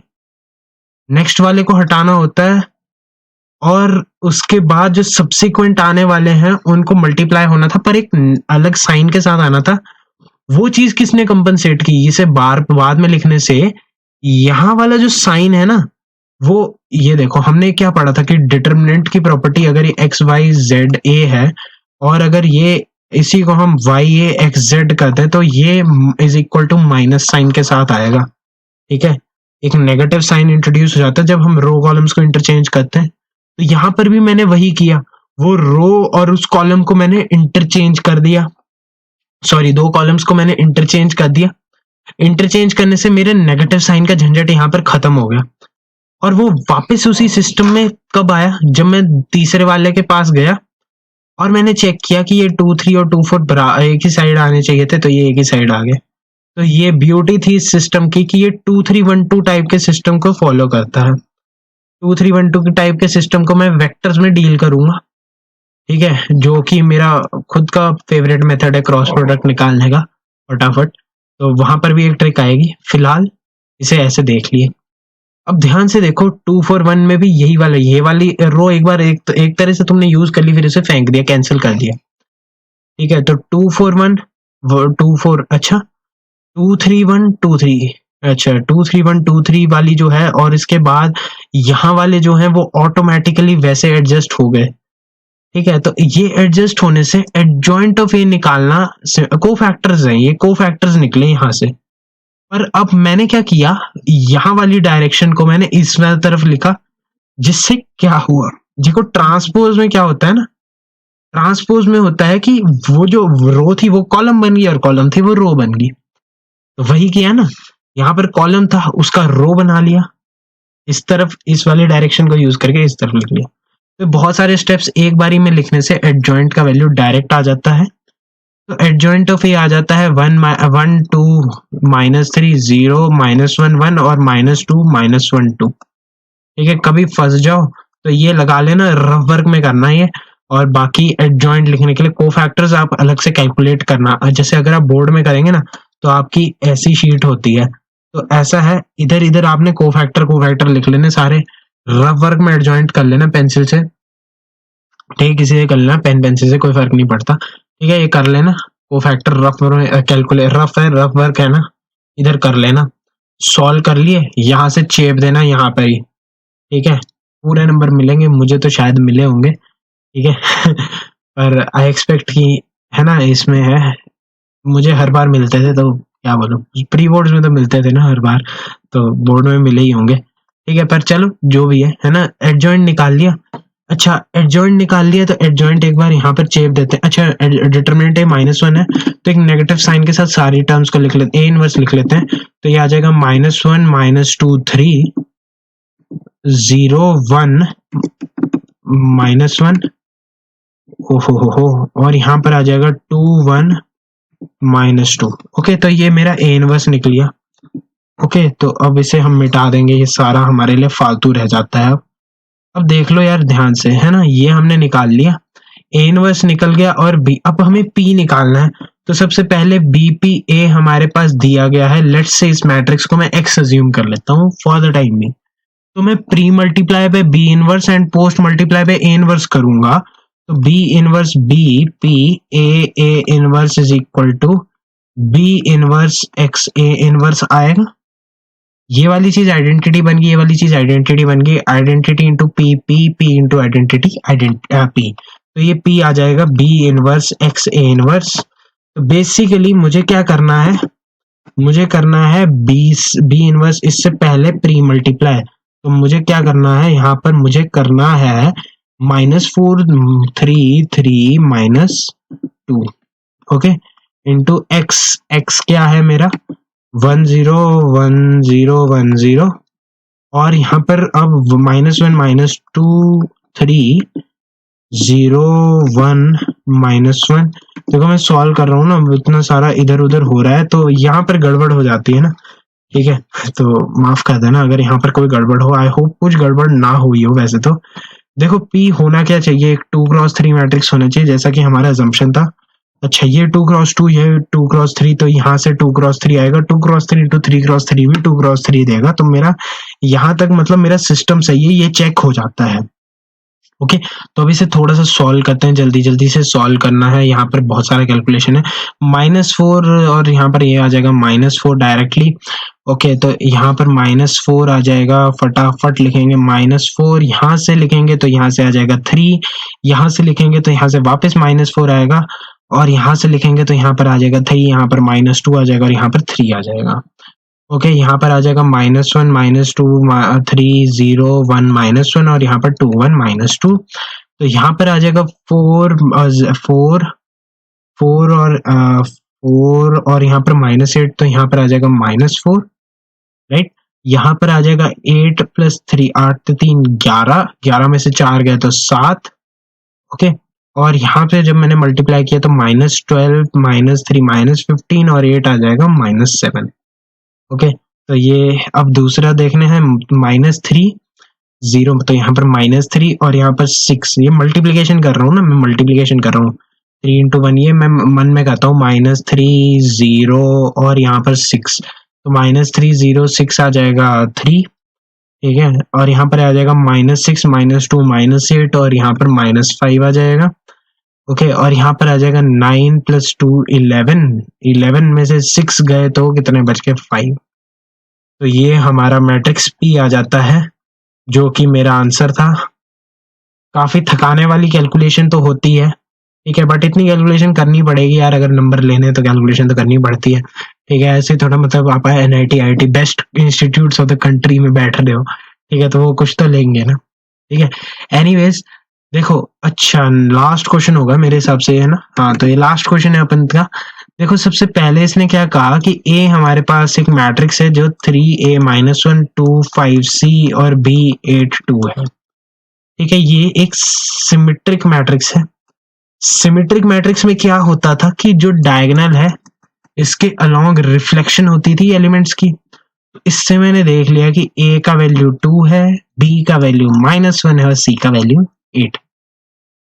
नेक्स्ट वाले को हटाना होता है, और उसके बाद जो सब्सिक्वेंट आने वाले हैं उनको मल्टीप्लाई होना था पर एक अलग साइन के साथ आना था। वो चीज किसने कंपनसेट की, इसे बार बाद में लिखने से यहाँ वाला जो साइन है ना वो, ये देखो हमने क्या पढ़ा था कि डिटर्मिनेंट की प्रॉपर्टी अगर ये एक्स वाई जेड ए है, और अगर ये इसी को हम वाई ए एक्स जेड करते हैं तो ये is equal to minus sign के साथ आएगा, ठीक है। एक नेगेटिव साइन इंट्रोड्यूस हो जाता है जब हम रो कॉलम्स को इंटरचेंज करते हैं। तो यहां पर भी मैंने वही किया, वो रो और उस कॉलम को मैंने इंटरचेंज कर दिया, सॉरी दो कॉलम्स को मैंने इंटरचेंज कर दिया। इंटरचेंज करने से मेरे नेगेटिव साइन का झंझट यहाँ पर खत्म हो गया, और वो वापस उसी सिस्टम में कब आया, जब मैं तीसरे वाले के पास गया और मैंने चेक किया कि ये 2 3 और 2 4 एक ही साइड आने चाहिए थे, तो ये एक ही साइड आ गए। तो ये ब्यूटी थी इस सिस्टम की कि ये 2 3 1 2 टाइप के सिस्टम को फॉलो करता है। 2 3 1 2 के टाइप के सिस्टम को मैं वेक्टर्स में डील करूंगा, ठीक है, जो कि मेरा खुद का फेवरेट मेथड है क्रॉस प्रोडक्ट निकालने का फटाफट। तो वहां पर भी एक ट्रिक आएगी, फिलहाल इसे ऐसे देख लिए। अब ध्यान से देखो 2 4 1 में भी यही वाला, ये वाली रो एक बार एक तरह से तुमने यूज कर ली, फिर इसे फेंक दिया, कैंसिल कर दिया, ठीक है। तो 2 4 1 2 4, अच्छा 2 3 1 2 3, अच्छा 2 3 1 2 3 वाली जो है, और इसके बाद यहाँ वाले जो हैं वो ऑटोमेटिकली वैसे एडजस्ट हो गए, ठीक है। तो ये एडजस्ट होने से एडजॉइंट ऑफ ए निकालना, कोफैक्टर्स हैं ये, कोफैक्टर्स निकले यहाँ से। पर अब मैंने क्या किया, यहाँ वाली डायरेक्शन को मैंने इस वाली तरफ लिखा, जिससे क्या हुआ, देखो ट्रांसपोज में क्या होता है ना, ट्रांसपोज में होता है कि वो जो रो थी वो कॉलम बन गई और कॉलम थी वो रो बन गई। तो वही किया ना, यहाँ पर कॉलम था उसका रो बना लिया, इस तरफ इस वाले डायरेक्शन को यूज करके इस तरफ लिख लिया। तो बहुत सारे स्टेप्स एक बारी में लिखने से एडजॉइंट का वैल्यू डायरेक्ट आ जाता है। तो एडजॉइंट ऑफ ए आ जाता है 1 1 2 -3 0 -1 1 और -2 -1 2, ठीक है। कभी फंस जाओ तो ये लगा लेना, रफ वर्क में करना ये। और बाकी एडजॉइंट लिखने के लिए कोफैक्टर्स आप अलग से कैलकुलेट करना, जैसे अगर आप बोर्ड में करेंगे ना तो आपकी ऐसी शीट होती है, तो ऐसा है, इधर इधर आपने कोफैक्टर लिख लेने सारे, रफ वर्क में एडजॉइंट कर लेना पेंसिल से, ठीक, किसी से कर लेना, पेन पेंसिल से कोई फर्क नहीं पड़ता, ठीक है। ये कर लेना कोफैक्टर रफ कैलकुलेट, रफ है, रफ वर्क है ना, इधर कर लेना। सॉल्व कर लिए, यहाँ से चेप देना यहाँ पर ही, ठीक है। पूरे नंबर मिलेंगे, मुझे तो शायद मिले होंगे, ठीक है। पर आई एक्सपेक्ट कि है ना इसमें है, मुझे हर बार मिलते थे तो क्या बोलूं, प्री बोर्ड्स में तो मिलते थे ना हर बार, तो बोर्ड में मिले ही होंगे, ठीक है। पर चलो जो भी है ना, एडजॉइंट निकाल लिया। अच्छा एडजॉइंट निकाल लिया तो एडजॉइंट एक बार यहाँ पर चेप देते हैं। अच्छा डिटरमिनेंट ए -1 है, तो एक नेगेटिव साइन के साथ सारी टर्म्स को लिख लेते हैं, ए इनवर्स लिख लेते हैं। तो ये आ जाएगा -1 -2 3 0 1 -1, हो, और यहाँ पर आ जाएगा 2 1 -2। ओके, तो ये मेरा ए इनवर्स निकल गया। ओके, तो अब इसे हम मिटा देंगे, ये सारा हमारे लिए फालतू रह जाता है। अब देख लो यार ध्यान से, है ना, ये हमने निकाल लिया, ए इनवर्स निकल गया और बी। अब हमें पी निकालना है, तो सबसे पहले बी पी ए हमारे पास दिया गया है। लेट्स से इस मैट्रिक्स को मैं एक्स अज्यूम कर लेता हूँ फॉर द टाइम में। तो मैं pre multiply by B inverse and post multiply by A inverse करूंगा, तो B inverse B P A inverse is equal to B inverse X A inverse आएगा। ये वाली चीज आइडेंटिटी बन गई, ये वाली चीज आइडेंटिटी बन गई, identity into P, P into identity, P, तो ये पी आ जाएगा B inverse X A inverse. तो बेसिकली मुझे क्या करना है, मुझे करना है बी इनवर्स इससे पहले प्री मल्टीप्लाई। तो मुझे क्या करना है, यहाँ पर मुझे करना है -4 3 -2, ओके, इंटू एक्स। एक्स क्या है मेरा 1 0 1 0 1 0, और यहाँ पर अब -1 -2 3 0 1 -1। देखो मैं सॉल्व कर रहा हूँ ना, इतना सारा इधर उधर हो रहा है तो यहाँ पर गड़बड़ हो जाती है ना, ठीक है, तो माफ कर देना अगर यहाँ पर कोई गड़बड़ हो। आई होप कुछ गड़बड़ ना हुई हो। वैसे तो देखो P होना क्या चाहिए, एक 2x3 मैट्रिक्स होना चाहिए जैसा कि हमारा अजम्पशन था। अच्छा ये 2x2, ये 2x3, तो यहाँ से 2x3 आएगा, 2x3 इंटू 3x3 भी 2x3 देगा। तो मेरा यहाँ तक मतलब मेरा सिस्टम सही है, ये चेक हो जाता है। ओके, तो अब इसे थोड़ा सा सॉल्व करते हैं, जल्दी जल्दी से सॉल्व करना है। यहाँ पर बहुत सारा कैलकुलेशन है, -4 और यहाँ पर ये आ जाएगा -4 डायरेक्टली। ओके, तो यहाँ पर -4 आ जाएगा, फटाफट लिखेंगे -4, यहाँ से लिखेंगे तो यहाँ से आ जाएगा 3, यहाँ से लिखेंगे तो यहाँ से वापस -4 आएगा, और यहाँ से लिखेंगे तो यहाँ पर आ जाएगा 3, यहाँ पर -2 आ जाएगा और यहाँ पर 3 आ जाएगा। ओके, यहाँ पर आ जाएगा -1 -2 3 0 1 -1, और यहाँ पर 2 1 -2। तो यहाँ पर आ जाएगा 4 4 4 और 4, और यहाँ पर -8, तो यहाँ पर आ जाएगा -4, राइट। यहाँ पर आ जाएगा 8 + 3 8 तो 3 11, 11 में से 4 गया तो 7। ओके, और यहाँ पे जब मैंने मल्टीप्लाई किया तो -12 -3 -15, और 8 आ जाएगा -7। ओके, तो ये अब दूसरा देखने हैं, -3 0, तो यहाँ पर -3 और यहाँ पर 6, ये मल्टीप्लीकेशन कर रहा हूँ ना, मैं मल्टीप्लीकेशन कर रहा हूँ 3 इंटू 1, ये मैं मन में कहता हूँ -3 0 और यहाँ पर 6, तो -3 0 6 आ जाएगा 3, ठीक है, और यहाँ पर आ जाएगा -6 -2 -8, और यहाँ पर -5 आ जाएगा। ओके, और यहाँ पर आ जाएगा 9 + 2 11, 11 में से 6 गए तो कितने बच के 5। तो ये हमारा मैट्रिक्स P आ जाता है, जो कि मेरा आंसर था। काफी थकाने वाली कैलकुलेशन तो होती है, ठीक है, बट इतनी कैलकुलेशन करनी पड़ेगी यार, अगर नंबर लेने तो कैलकुलेशन तो करनी पड़ती है, ठीक है। ऐसे थोड़ा मतलब आप NIT IIT best institutes of the country में बैठ रहे हो, ठीक है, तो वो कुछ तो लेंगे ना, ठीक है। एनीवेज देखो, अच्छा लास्ट क्वेश्चन होगा मेरे हिसाब से, है ना, हाँ, तो ये लास्ट क्वेश्चन है अपन का। देखो सबसे पहले इसने क्या कहा कि A हमारे पास एक मैट्रिक्स है जो 3A -1 2 5C और B 8 2 है, ठीक है, ये एक सिमेट्रिक मैट्रिक्स है। सिमेट्रिक मैट्रिक्स में क्या होता था कि जो डायगोनल है इसके अलोंग रिफ्लेक्शन होती थी एलिमेंट्स की। इससे मैंने देख लिया कि A का वैल्यू 2 है, B का वैल्यू -1 है और C का वैल्यू 8।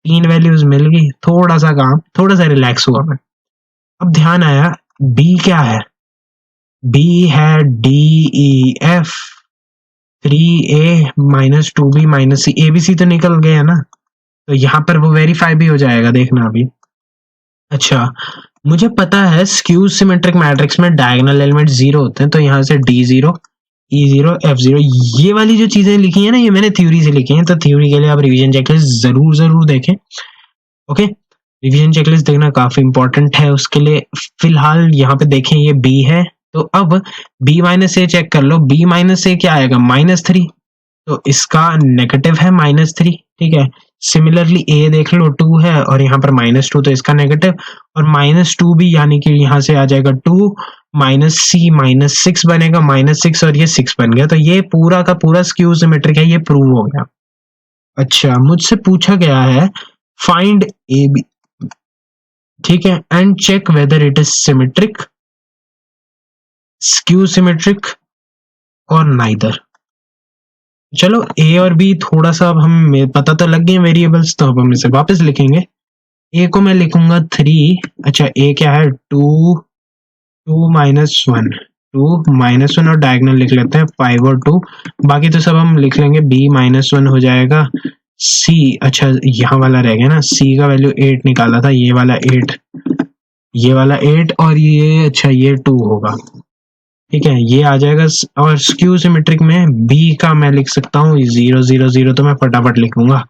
3 वैल्यूज मिल गई, थोड़ा सा काम, थोड़ा सा रिलैक्स हुआ मैं। अब ध्यान आया B क्या है, B है DEF 3A -2B -C, ABC तो निकल गया ना, तो यहाँ पर वो वेरीफाई भी हो जाएगा, देखना अभी। अच्छा, मुझे पता है स्क्यू सिमेट्रिक मैट्रिक्स में डायगोनल एलिमेंट 0 होते हैं, तो यहाँ से D0 E0 F0, ये वाली जो चीजें लिखी है ना, ये मैंने थ्योरी से लिखी है, तो थ्योरी के लिए आप रिवीजन चेकलिस्ट जरूर देखें। ओके, रिवीजन चेकलिस्ट देखना काफी इंपॉर्टेंट है उसके लिए। फिलहाल यहाँ पे देखें ये B है, तो अब B -A चेक कर लो, B -A क्या आएगा -3, तो इसका नेगेटिव है -3, ठीक है। सिमिलरली A देख लो 2 है और यहाँ पर -2, तो इसका नेगेटिव, और -2 भी, यानी कि यहाँ से आ जाएगा 2 -C -6 बनेगा, -6 और ये 6 बन गया, तो ये पूरा का पूरा स्क्यू सिमेट्रिक है, ये प्रूव हो गया। अच्छा, मुझसे पूछा गया है फाइंड AB, ठीक है, and check whether it is symmetric, skew symmetric और नाइदर। चलो ए और बी थोड़ा सा अब हम पता तो लग गए वेरिएबल्स, तो अब हम इसे वापस लिखेंगे। ए को मैं लिखूंगा 3, अच्छा ए क्या है 2, 2 माइनस 1, 2 माइनस 1 और डायगोनल लिख लेते हैं 5 और 2, बाकी तो सब हम लिख लेंगे। बी माइनस 1 हो जाएगा, सी अच्छा यहाँ वाला रह गया ना, सी का वैल्यू 8 निकाला था, ये वाला 8, ये वाला 8 और ये अच्छा ये 2 होगा, ठीक है ये आ जाएगा। और स्क्यू सिमेट्रिक में बी का मैं लिख सकता हूँ 0 0 0, तो मैं फटाफट लिखूंगा,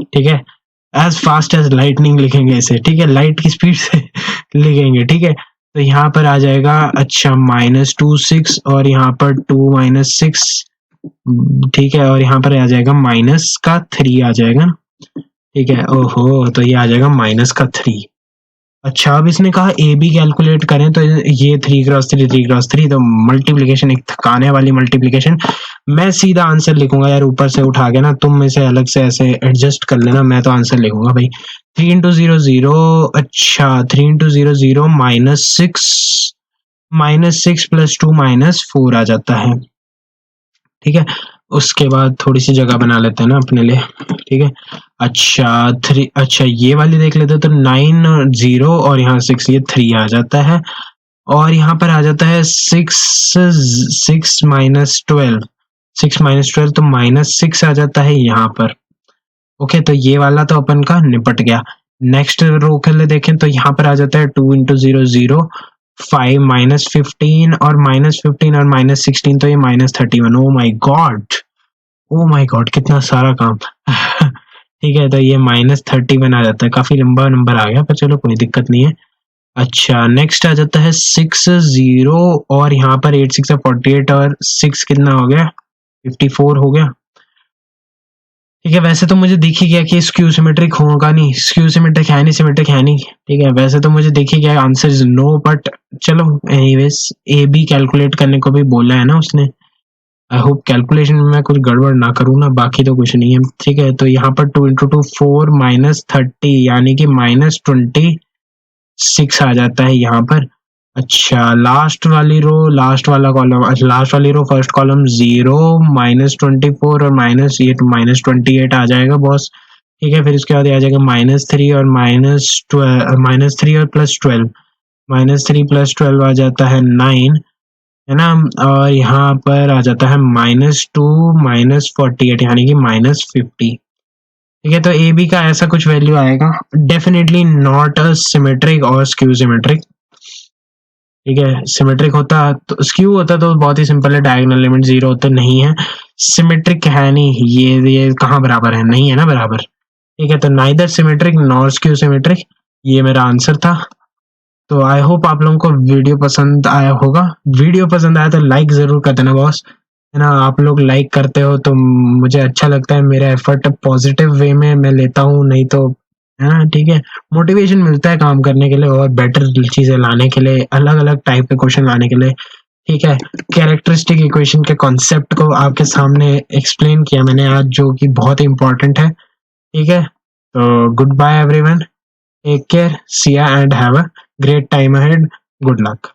ठीक है एज फास्ट एज लाइटनिंग लिखेंगे इसे, ठीक है लाइट की स्पीड से लिखेंगे, ठीक है। तो यहाँ पर आ जाएगा अच्छा -2 6 और यहाँ पर 2 माइनस 6, ठीक है, और यहाँ पर आ जाएगा माइनस का 3 आ जाएगा, ठीक है। ओहो तो ये आ जाएगा माइनस का 3। अच्छा अब इसने कहा ए बी कैलकुलेट करें, तो ये 3 क्रॉस 3 3 क्रॉस 3, तो मल्टीप्लीकेशन एक थकाने वाली मल्टीप्लीकेशन। मैं सीधा आंसर लिखूंगा यार, ऊपर से उठा के ना, तुम इसे अलग से ऐसे एडजस्ट कर लेना, मैं तो आंसर लिखूंगा भाई 3 इंटू 0 0, अच्छा 3 इंटू 0 0 -6 प्लस 2 -4 आ जाता है, ठीक है। उसके बाद थोड़ी सी जगह बना लेते हैं ना अपने लिए, ठीक है। अच्छा 3, अच्छा ये वाली देख लेते हैं, तो 9 0 और यहाँ 6, ये 3 आ जाता है, और यहाँ पर आ जाता है 6 माइनस 12, 6 माइनस 12 तो -6 आ जाता है यहाँ पर। ओके तो ये वाला तो अपन का निपट गया। नेक्स्ट रो के लिए देखें तो यहाँ पर आ जाता है 2 इंटू 0 0, 5 -15 और -15 और -16, तो ये -31। Oh my God, oh my God कितना सारा काम ठीक है तो ये -31 आ जाता है, काफी लंबा नंबर आ गया, पर चलो कोई दिक्कत नहीं है। अच्छा नेक्स्ट आ जाता है 6 0 और यहाँ पर 8 6 48 और 6 कितना हो गया 54 हो गया, ठीक है। वैसे तो मुझे दिख ही गया कि स्क्यू सिमेट्रिक होगा नहीं, स्क्यू सिमेट्रिक है नहीं, सिमेट्रिक है नहीं, ठीक है। वैसे तो मुझे दिख ही गया आंसर इज नो, बट चलो एनीवेज ए बी कैलकुलेट करने को भी बोला है ना उसने, आई होप कैलकुलेशन में मैं कुछ गड़बड़ ना करूँ ना, बाकी तो कुछ नहीं है, ठीक है। तो यहाँ पर 2 इंटू 2 4 -30 यानी कि -26 आ जाता है यहाँ पर। अच्छा लास्ट वाली रो, लास्ट वाला कॉलम, अच्छा लास्ट वाली रो फर्स्ट कॉलम 0 -24 और माइनस ये -28 आ जाएगा बॉस, ठीक है। फिर उसके बाद आ जाएगा -3 और -3 और +12, -3 +12 आ जाता है 9, है ना। और यहाँ पर आ जाता है -2 -48 यानी कि -50, ठीक है। तो ए बी का ऐसा कुछ वैल्यू आएगा, डेफिनेटली नॉट अ सिमेट्रिक और स्क्यू सिमेट्रिक, ठीक है। सिमेट्रिक होता तो स्क्यू होता तो बहुत ही सिंपल है, डायगोनल एलिमेंट 0 होते, नहीं है सिमेट्रिक है नहीं, ये कहाँ बराबर है, नहीं है ना बराबर, ठीक है। तो neither symmetric nor skew symmetric, ये मेरा आंसर था। तो आई होप आप लोगों को वीडियो पसंद आया होगा, वीडियो पसंद आया तो लाइक जरूर कर देना बॉस, है ना। आप लोग लाइक करते हो तो मुझे अच्छा लगता है, मेरा एफर्ट पॉजिटिव वे में मैं लेता हूँ, नहीं तो है ना, ठीक है। मोटिवेशन मिलता है काम करने के लिए और बेटर चीजें लाने के लिए, अलग अलग टाइप के क्वेश्चन लाने के लिए, ठीक है। कैरेक्टरिस्टिक इक्वेशन के कॉन्सेप्ट को आपके सामने एक्सप्लेन किया मैंने आज, जो कि बहुत ही इंपॉर्टेंट है, ठीक है। तो good bye everyone, take care, see ya and have a great time ahead. Good luck.